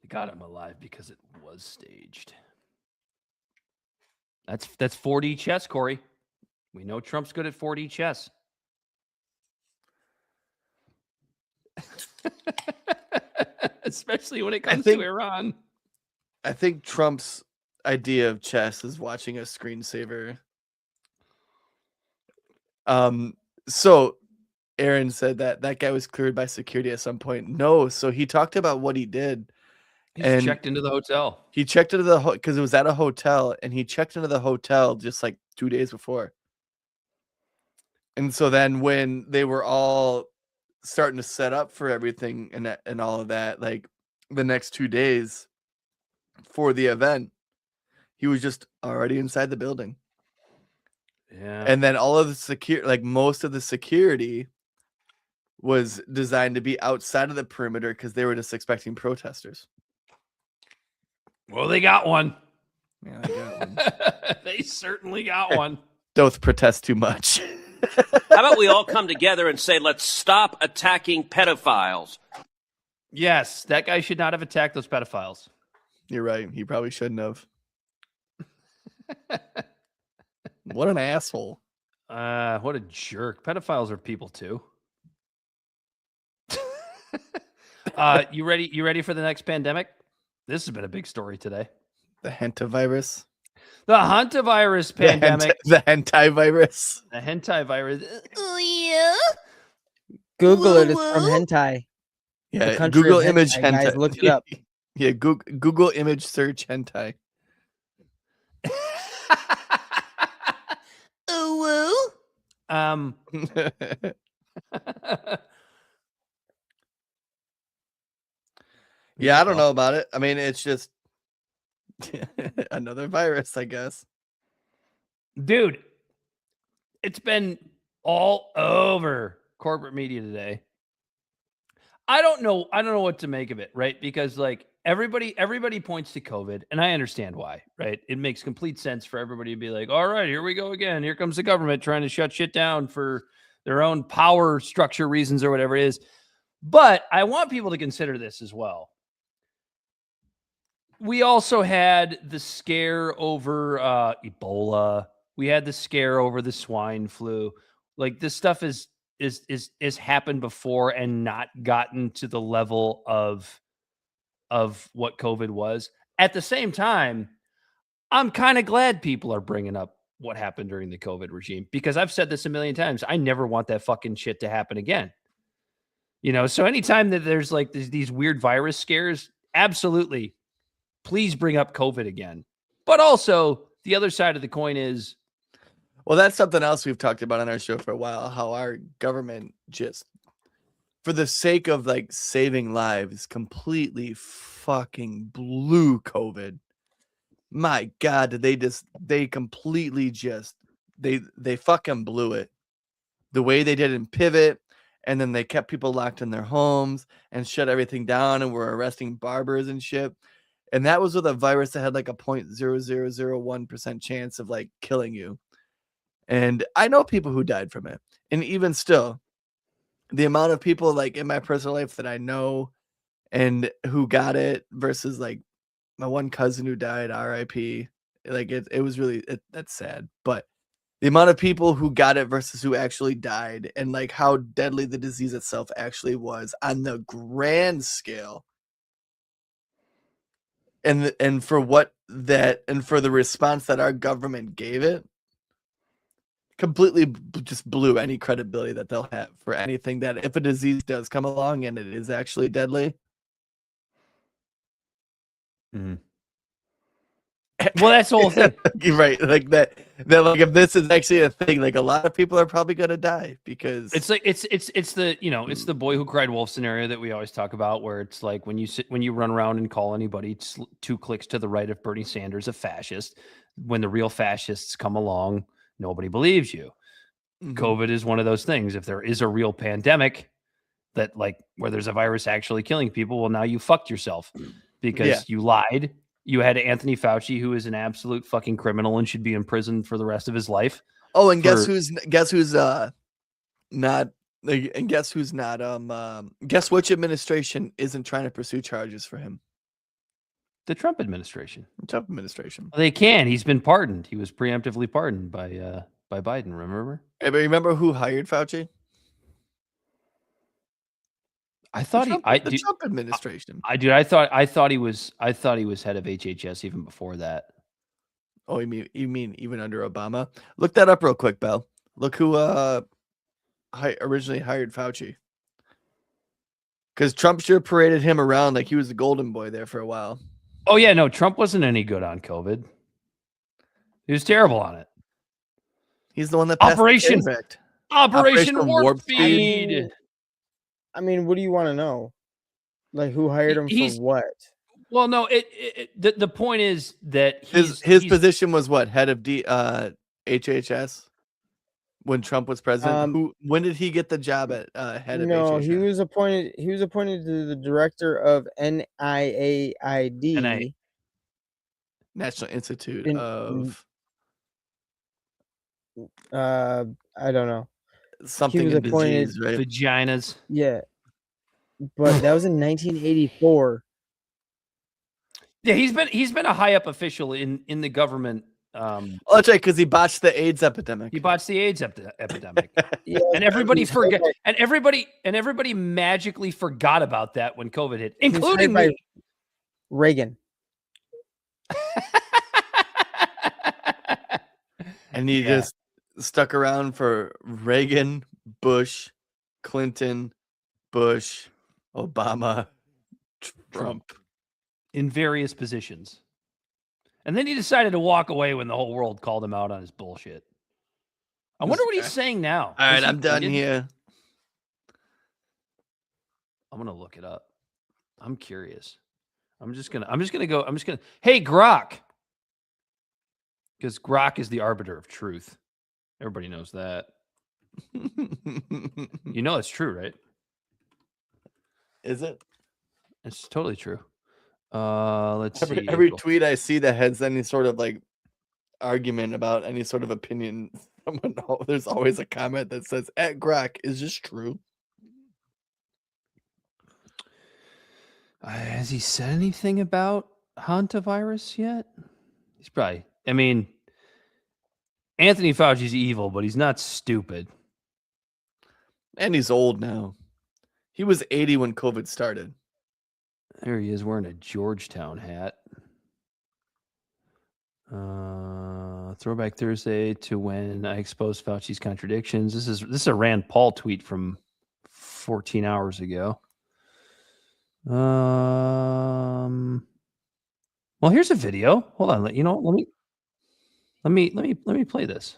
They got him alive because it was staged. That's 4D chess, Corey. We know Trump's good at 4D chess. Especially when it comes to Iran. I think Trump's idea of chess is watching a screensaver. So Aaron said that guy was cleared by security at some point. No, so he talked about what he did. He checked into the hotel. He checked into the because it was at a hotel, and he checked into the hotel just like 2 days before. And so then when they were all starting to set up for everything and all of that, like the next 2 days for the event, he was just already inside the building. Yeah. And then all of the like most of the security was designed to be outside of the perimeter because they were just expecting protesters. Well, they got one. Yeah, they got one. They certainly got one. Don't protest too much. How about we all come together and say, let's stop attacking pedophiles? Yes, that guy should not have attacked those pedophiles. You're right. He probably shouldn't have. What an asshole. What a jerk. Pedophiles are people too. You ready for the next pandemic? This has been a big story today. The Hantavirus. The Hantavirus pandemic. The Hantavirus. The Hantavirus. Oh, yeah? Google it. It's from hentai. Yeah, Google image hentai. Guys, look it up. Yeah, Google image search hentai. Oh, Yeah, I don't know about it. I mean, it's just another virus, I guess. Dude, it's been all over corporate media today. I don't know what to make of it, right? Because like everybody points to COVID, and I understand why, right? It makes complete sense for everybody to be like, all right, here we go again. Here comes the government trying to shut shit down for their own power structure reasons or whatever it is. But I want people to consider this as well. We also had the scare over Ebola. We had the scare over the swine flu. Like this stuff is happened before and not gotten to the level of what COVID was. At the same time, I'm kind of glad people are bringing up what happened during the COVID regime, because I've said this a million times. I never want that fucking shit to happen again. You know, so anytime that there's like these weird virus scares, absolutely, please bring up COVID again. But also the other side of the coin is, well, that's something else we've talked about on our show for a while, how our government just, for the sake of like saving lives, completely fucking blew COVID. my God, they completely they fucking blew it. The way they did in Pivot, and then they kept people locked in their homes and shut everything down and were arresting barbers and shit. And that was with a virus that had like a 0.0001% chance of like killing you. And I know people who died from it. And even still, the amount of people like in my personal life that I know and who got it versus like my one cousin who died, RIP, like it was really, that's sad. But the amount of people who got it versus who actually died, and like how deadly the disease itself actually was on the grand scale. And for what that, and for the response that our government gave it, completely just blew any credibility that they'll have for anything that if a disease does come along and it is actually deadly. Mm-hmm. Well, that's the whole thing. You're right. Like that like if this is actually a thing, like a lot of people are probably gonna die because it's like it's the it's the boy who cried wolf scenario that we always talk about, where it's like when you run around and call anybody 2 clicks to the right of Bernie Sanders a fascist, when the real fascists come along, nobody believes you. Mm-hmm. COVID is one of those things. If there is a real pandemic that like where there's a virus actually killing people, well, now you fucked yourself because you lied. You had Anthony Fauci, who is an absolute fucking criminal and should be in prison for the rest of his life. Oh, and guess who's not guess which administration isn't trying to pursue charges for him? The Trump administration. Trump administration. Well, they can. He's been pardoned. He was preemptively pardoned by Biden. Remember? Hey, but remember who hired Fauci? I thought the Trump administration. I thought he was head of HHS even before that. Oh, you mean even under Obama? Look that up real quick, Bell. Look who originally hired Fauci. Because Trump sure paraded him around like he was the golden boy there for a while. Oh yeah, no, Trump wasn't any good on COVID. He was terrible on it. He's the one that passed Operation Warp Speed. I mean, what do you want to know? Like, who hired him for what? Well, no, the point is that his position was what, head of HHS when Trump was president. When did he get the job at head of HHS? No, he was appointed to the director of NIAID, National Institute of I don't know. Something in disease, right? Vaginas. Yeah. But that was in 1984. Yeah, he's been a high up official in the government. Oh, that's right, because he botched the AIDS epidemic. He botched the AIDS epidemic. Yeah, and everybody forgot, and everybody magically forgot about that when COVID hit, including me. Reagan. And he just stuck around for Reagan, Bush, Clinton, Bush, Obama, Trump. In various positions. And then he decided to walk away when the whole world called him out on his bullshit. I wonder what he's saying now. All right, I'm done here. I'm going to look it up. I'm curious. I'm just going to hey, Grok. Because Grok is the arbiter of truth. Everybody knows that. You know it's true, right? Is it? It's totally true. Let's see. Every tweet I see that has any sort of like argument about any sort of opinion, there's always a comment that says, "At Grok, is this true?" Has he said anything about Hantavirus yet? He's probably. I mean, Anthony Fauci's evil, but he's not stupid. And he's old now. He was 80 when COVID started. There he is wearing a Georgetown hat. Throwback Thursday to when I exposed Fauci's contradictions. This is a Rand Paul tweet from 14 hours ago. Well, here's a video. Hold on. Let me play this.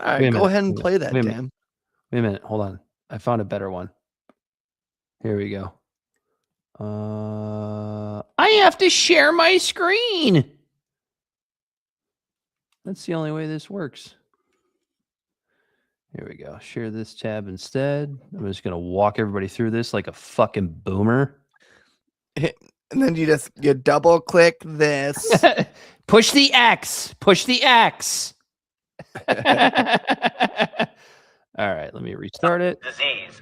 All right, go ahead and play that, Dan. Wait a minute. Hold on. I found a better one. Here we go. I have to share my screen. That's the only way this works. Here we go. Share this tab instead. I'm just going to walk everybody through this like a fucking boomer. And then you double click this. Push the X. Push the X. All right, let me restart it. Disease.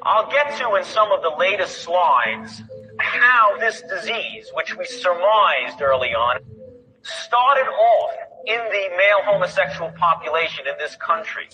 I'll get to in some of the latest slides how this disease, which we surmised early on, started off in the male homosexual population in this country.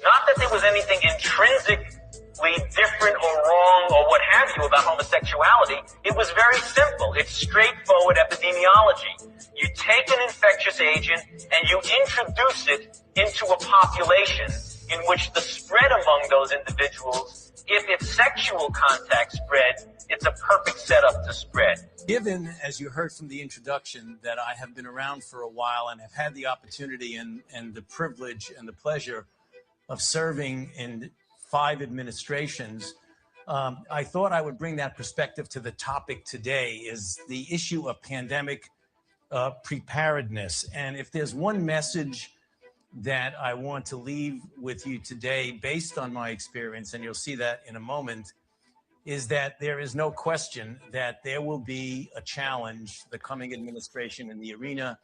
Not that there was anything intrinsically different or wrong or what have you about homosexuality. It was very simple. It's straightforward epidemiology. You take an infectious agent and you introduce it into a population in which the spread among those individuals, if it's sexual contact spread, it's a perfect setup to spread. Given, as you heard from the introduction, that I have been around for a while and have had the opportunity and the privilege and the pleasure of serving in 5 administrations, I thought I would bring that perspective to the topic today, is the issue of pandemic preparedness. And if there's one message that I want to leave with you today, based on my experience, and you'll see that in a moment, is that there is no question that there will be a challenge, the coming administration, in the arena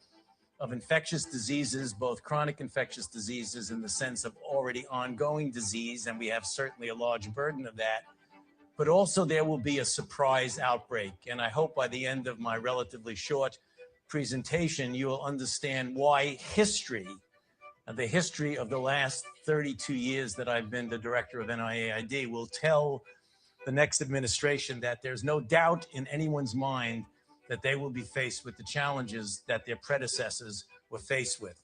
of infectious diseases, both chronic infectious diseases in the sense of already ongoing disease, and we have certainly a large burden of that, but also there will be a surprise outbreak. And I hope by the end of my relatively short presentation, you will understand why history, the history of the last 32 years that I've been the director of NIAID, will tell the next administration that there's no doubt in anyone's mind that they will be faced with the challenges that their predecessors were faced with.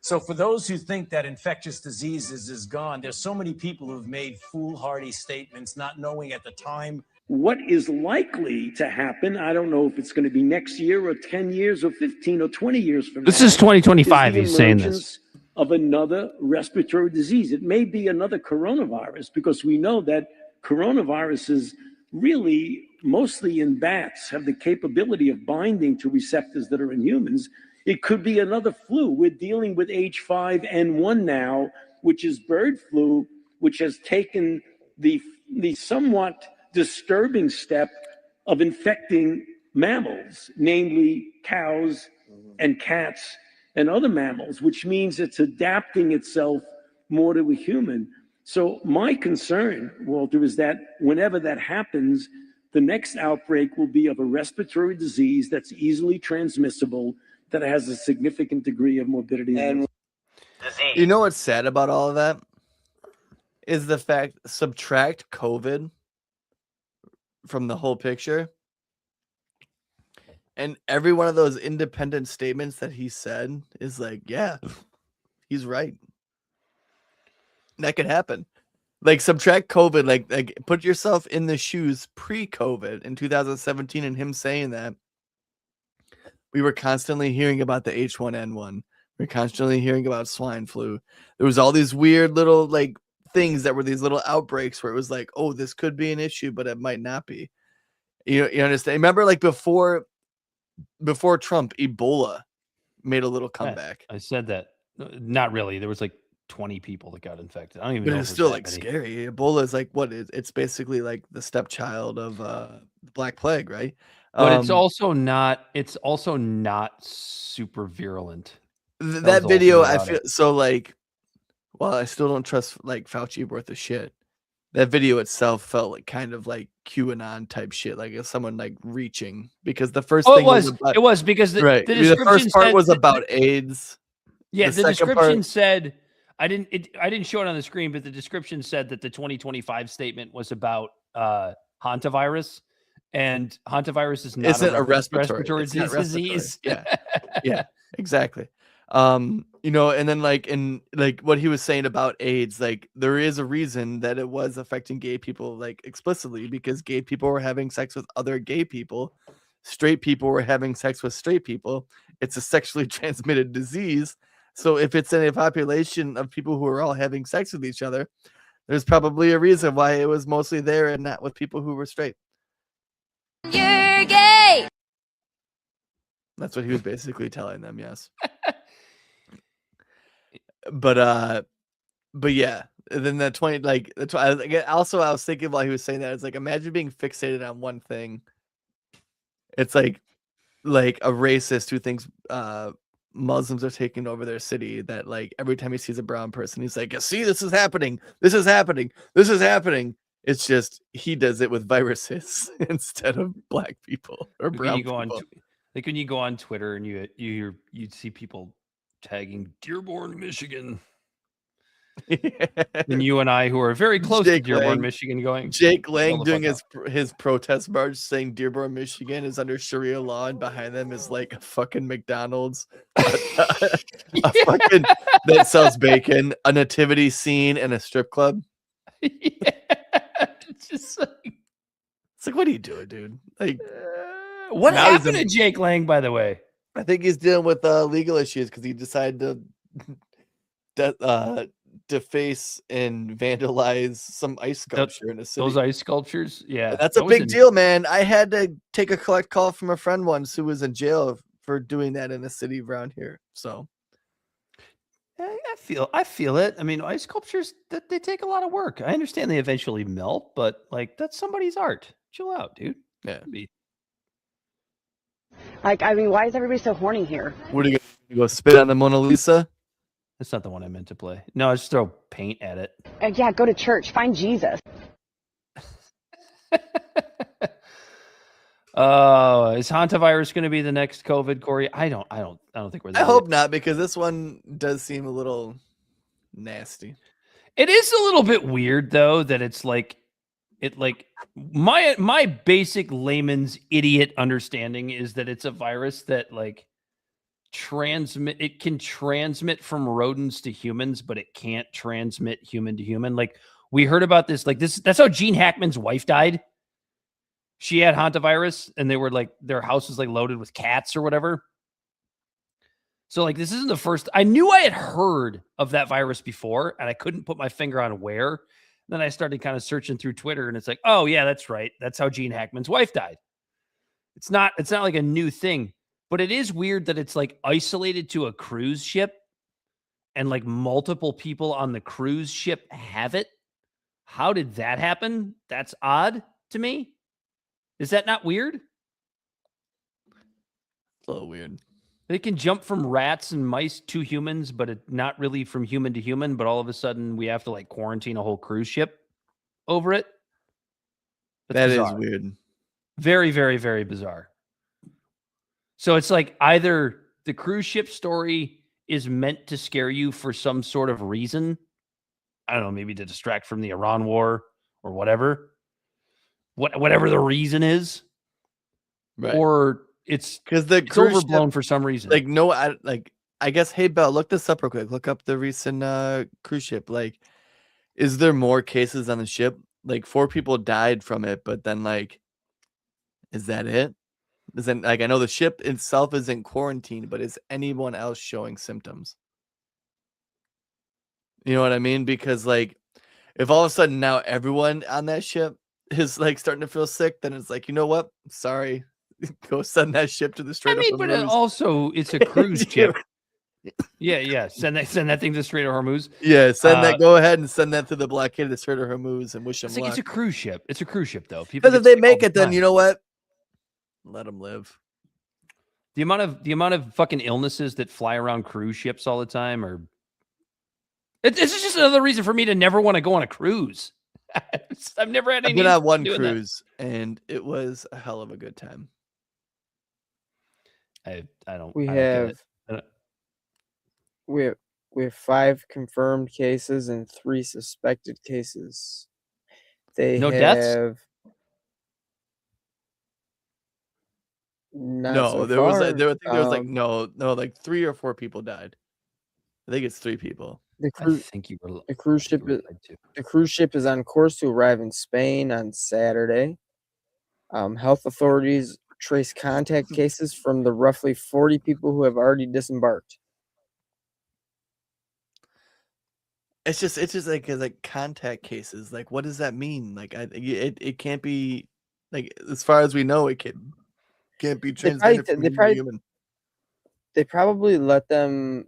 So for those who think that infectious diseases is gone, there's so many people who've made foolhardy statements, not knowing at the time. What is likely to happen, I don't know if it's going to be next year or 10 years or 15 or 20 years from now. This is 2025, he's saying this. Of another respiratory disease. It may be another coronavirus, because we know that coronaviruses really, mostly in bats, have the capability of binding to receptors that are in humans. It could be another flu. We're dealing with H5N1 now, which is bird flu, which has taken the somewhat disturbing step of infecting mammals, namely cows and cats and other mammals, which means it's adapting itself more to a human. So my concern, Walter, is that whenever that happens, the next outbreak will be of a respiratory disease that's easily transmissible, that has a significant degree of morbidity. And you know what's sad about all of that? Is the fact, subtract COVID from the whole picture, and every one of those independent statements that he said is like, yeah, he's right. That could happen. Like, subtract COVID, like put yourself in the shoes pre-COVID in 2017, and him saying that. We were constantly hearing about the H1N1. We're constantly hearing about swine flu. There was all these weird little like things that were these little outbreaks where it was like, oh, this could be an issue, but it might not be. You understand? Remember, like before Trump, Ebola made a little comeback. I said that. Not really. There was like 20 people that got infected. I don't even know. But it's still like scary. Ebola is like what? It's basically like the stepchild of the Black Plague, right? But it's also not. It's also not super virulent. That video, I feel so like. Well, I still don't trust like Fauci worth of shit. That video itself felt like kind of like QAnon type shit, like someone like reaching, because the first thing it was because the the first part was about AIDS. Yeah, the description said I didn't show it on the screen, but the description said that the 2025 statement was about Hantavirus, and Hantavirus is not a respiratory disease. Yeah, exactly. And then like what he was saying about AIDS, like there is a reason that it was affecting gay people like explicitly, because gay people were having sex with other gay people, straight people were having sex with straight people. It's a sexually transmitted disease. So if it's in a population of people who are all having sex with each other, there's probably a reason why it was mostly there and not with people who were straight. You're gay. That's what he was basically telling them. Yes. But yeah, and then the 20 like that's why also I was thinking while he was saying that, it's like imagine being fixated on one thing. It's like a racist who thinks Muslims are taking over their city, that like every time he sees a brown person he's like, see, this is happening, this is happening, this is happening. It's just he does it with viruses instead of black people or brown people. Like when you go on Twitter and you'd see people tagging Dearborn, Michigan. And you and I, who are very close to Dearborn, Michigan, going. Jake Lang doing his protest march saying Dearborn, Michigan is under Sharia law, and behind them is like a fucking McDonald's, a fucking that sells bacon, a nativity scene, and a strip club. Yeah, it's just like, what are you doing, dude? Like, what happened to Jake Lang, by the way? I think he's dealing with legal issues because he decided to deface and vandalize some ice sculpture in a city. Those ice sculptures, yeah, that's a big deal, man. I had to take a collect call from a friend once who was in jail for doing that in a city around here. So I feel it. I mean, ice sculptures, that they take a lot of work. I understand they eventually melt, but like that's somebody's art. Chill out, dude. Yeah. Like, I mean, why is everybody so horny here? What are you gonna go spit on the Mona Lisa? That's not the one I meant to play. No, I just throw paint at it. Yeah, go to church, find Jesus. Is Hantavirus going to be the next COVID, Corey? I don't think we're there. I hope not, because this one does seem a little nasty. It is a little bit weird though that it's like my basic layman's idiot understanding is that it's a virus that like can transmit from rodents to humans, but it can't transmit human to human. Like we heard about this, that's how Gene Hackman's wife died. She had Hantavirus and they were like, their house was like loaded with cats or whatever. So like, this isn't the first. I knew I had heard of that virus before and I couldn't put my finger on where. Then I started kind of searching through Twitter and it's like, oh yeah, that's right. That's how Gene Hackman's wife died. It's not like a new thing, but it is weird that it's like isolated to a cruise ship and like multiple people on the cruise ship have it. How did that happen? That's odd to me. Is that not weird? It's a little weird. They can jump from rats and mice to humans, but not really from human to human. But all of a sudden, we have to like quarantine a whole cruise ship over it. That is weird. Very, very, very bizarre. So it's like either the cruise ship story is meant to scare you for some sort of reason. I don't know, maybe to distract from the Iran war or whatever. Whatever the reason is. Right. Or it's because it's overblown for some reason. Like, no, I guess, hey, Belle, look this up real quick. Look up the recent cruise ship. Like, is there more cases on the ship? Like, 4 people died from it, but then, like, is that it? Isn't like, I know the ship itself isn't quarantined, but is anyone else showing symptoms? You know what I mean? Because, like, if all of a sudden now everyone on that ship is like starting to feel sick, then it's like, you know what? Sorry. Go send that ship to the Strait of Hormuz. But also it's a cruise ship. Yeah. Send that thing to the Strait of Hormuz. Yeah, send that. Go ahead and send that to the blockade of the Strait of Hormuz and wish them luck. It's a cruise ship. It's a cruise ship, though. People, because if they make it, then you know what? Let them live. The amount of fucking illnesses that fly around cruise ships all the time, or it's just another reason for me to never want to go on a cruise. I've never had any. I've been on one cruise, and it was a hell of a good time. I don't. We I have don't we have 5 confirmed cases and 3 suspected cases. They no have deaths. Not No, so there was far. like, there was like no, like 3 or 4 people died. I think it's 3 people. The I cruise, think you were. the cruise ship is, the cruise ship is on course to arrive in Spain on Saturday. Health authorities trace contact cases from the roughly 40 people who have already disembarked. It's just like contact cases. Like, what does that mean? Like, it can't be, like, as far as we know, it can't be transmitted from human to human. They probably let them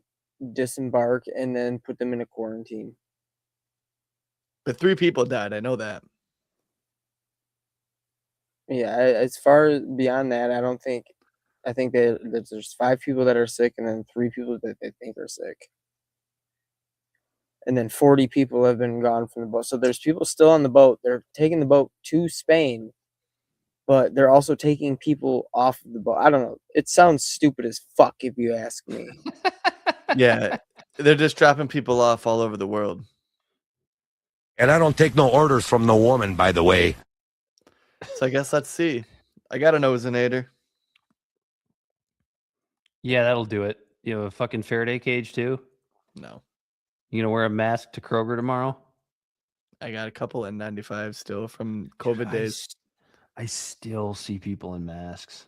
disembark and then put them in a quarantine. But 3 people died. I know that. Yeah, as far as beyond that, I think that there's 5 people that are sick and then 3 people that they think are sick. And then 40 people have been gone from the boat. So there's people still on the boat. They're taking the boat to Spain, but they're also taking people off of the boat. I don't know. It sounds stupid as fuck if you ask me. Yeah, they're just dropping people off all over the world. And I don't take no orders from no woman, by the way. So I guess let's see. I got a nosinator. Yeah, that'll do it. You have a fucking Faraday cage too? No. You gonna wear a mask to Kroger tomorrow? I got a couple N95 still from COVID days. I still see people in masks.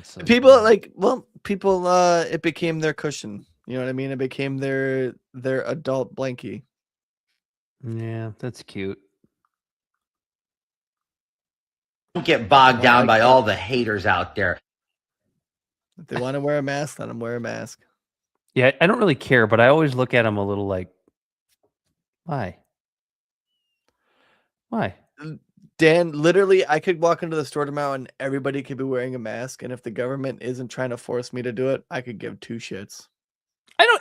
So People it became their cushion. You know what I mean? It became their adult blankie. Yeah, that's cute. Don't get bogged down by all the haters out there. If they want to wear a mask, let them wear a mask. Yeah, I don't really care, but I always look at them a little like, why? Why? Dan, literally, I could walk into the store tomorrow and everybody could be wearing a mask. And if the government isn't trying to force me to do it, I could give 2 shits.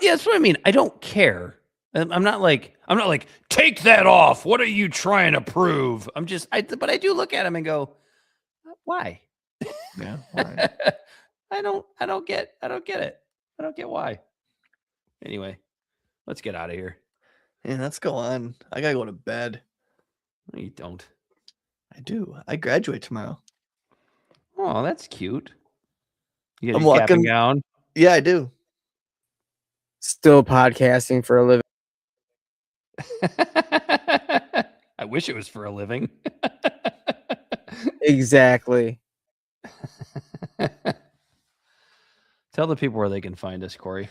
Yeah, that's what I mean. I don't care. I'm not like, take that off. What are you trying to prove? But I do look at them and go, why? Yeah. Why? I don't get it. I don't get why. Anyway, let's get out of here. Yeah, let's go on. I gotta go to bed. No, you don't. I do. I graduate tomorrow. Oh, that's cute. You get I'm your cap and walking. gown. Yeah, I do. Still podcasting for a living. I wish it was for a living. Exactly. Tell the people where they can find us, Corey.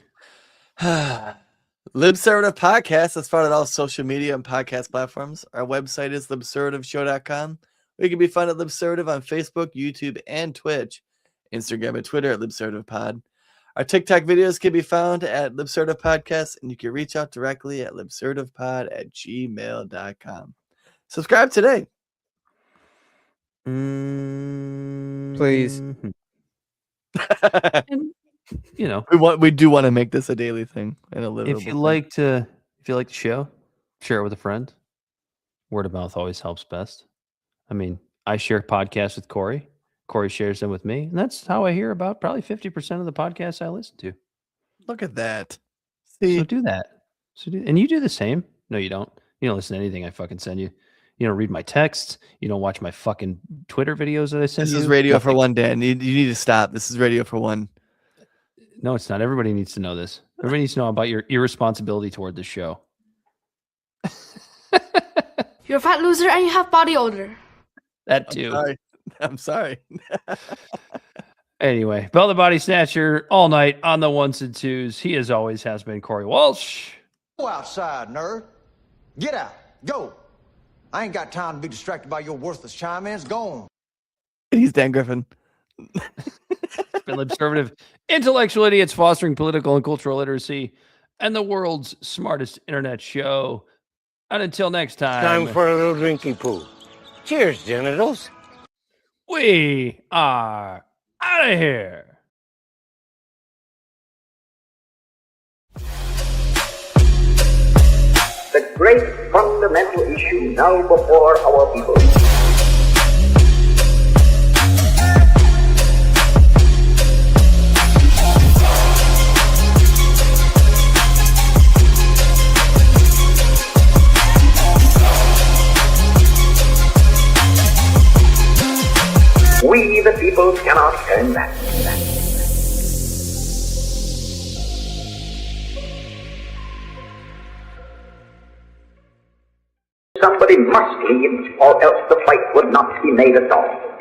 Libservative Podcast has found on all social media and podcast platforms. Our website is libservativeshow.com. We can be found at Libservative on Facebook, YouTube, and Twitch. Instagram and Twitter at LibservativePod. Our TikTok videos can be found at Libservative Podcast, and you can reach out directly at libservativepod@gmail.com. Subscribe today. Please. And, you know, we do want to make this a daily thing and a livable if you thing. like the show, share it with a friend. Word of mouth always helps best. I mean, I share podcasts with Corey. Corey shares them with me, and that's how I hear about probably 50% of the podcasts I listen to. Look at that. See, so do that. And you do the same. No, you don't. You don't listen to anything I fucking send you. You don't read my texts. You don't watch my fucking Twitter videos that I send you. This is radio for one, Dan. You need to stop. This is radio for one. No, it's not. Everybody needs to know this. Everybody needs to know about your irresponsibility toward this show. You're a fat loser and you have body odor. That too. I'm sorry. Anyway, Bell the Bodysnatcher all night on the 1s and 2s. He as always has been Corey Walsh. Go outside, nerd. Get out. Go. I ain't got time to be distracted by your worthless chime-ins. Go on. He's Dan Griffin. Been Libservative intellectual idiots fostering political and cultural literacy and the world's smartest internet show. And until next time. Time for a little drinking pool. Cheers, genitals. We are out of here. The great fundamental issue now before our people. We, the people, cannot turn back. Somebody must lead, or else the fight would not be made at all.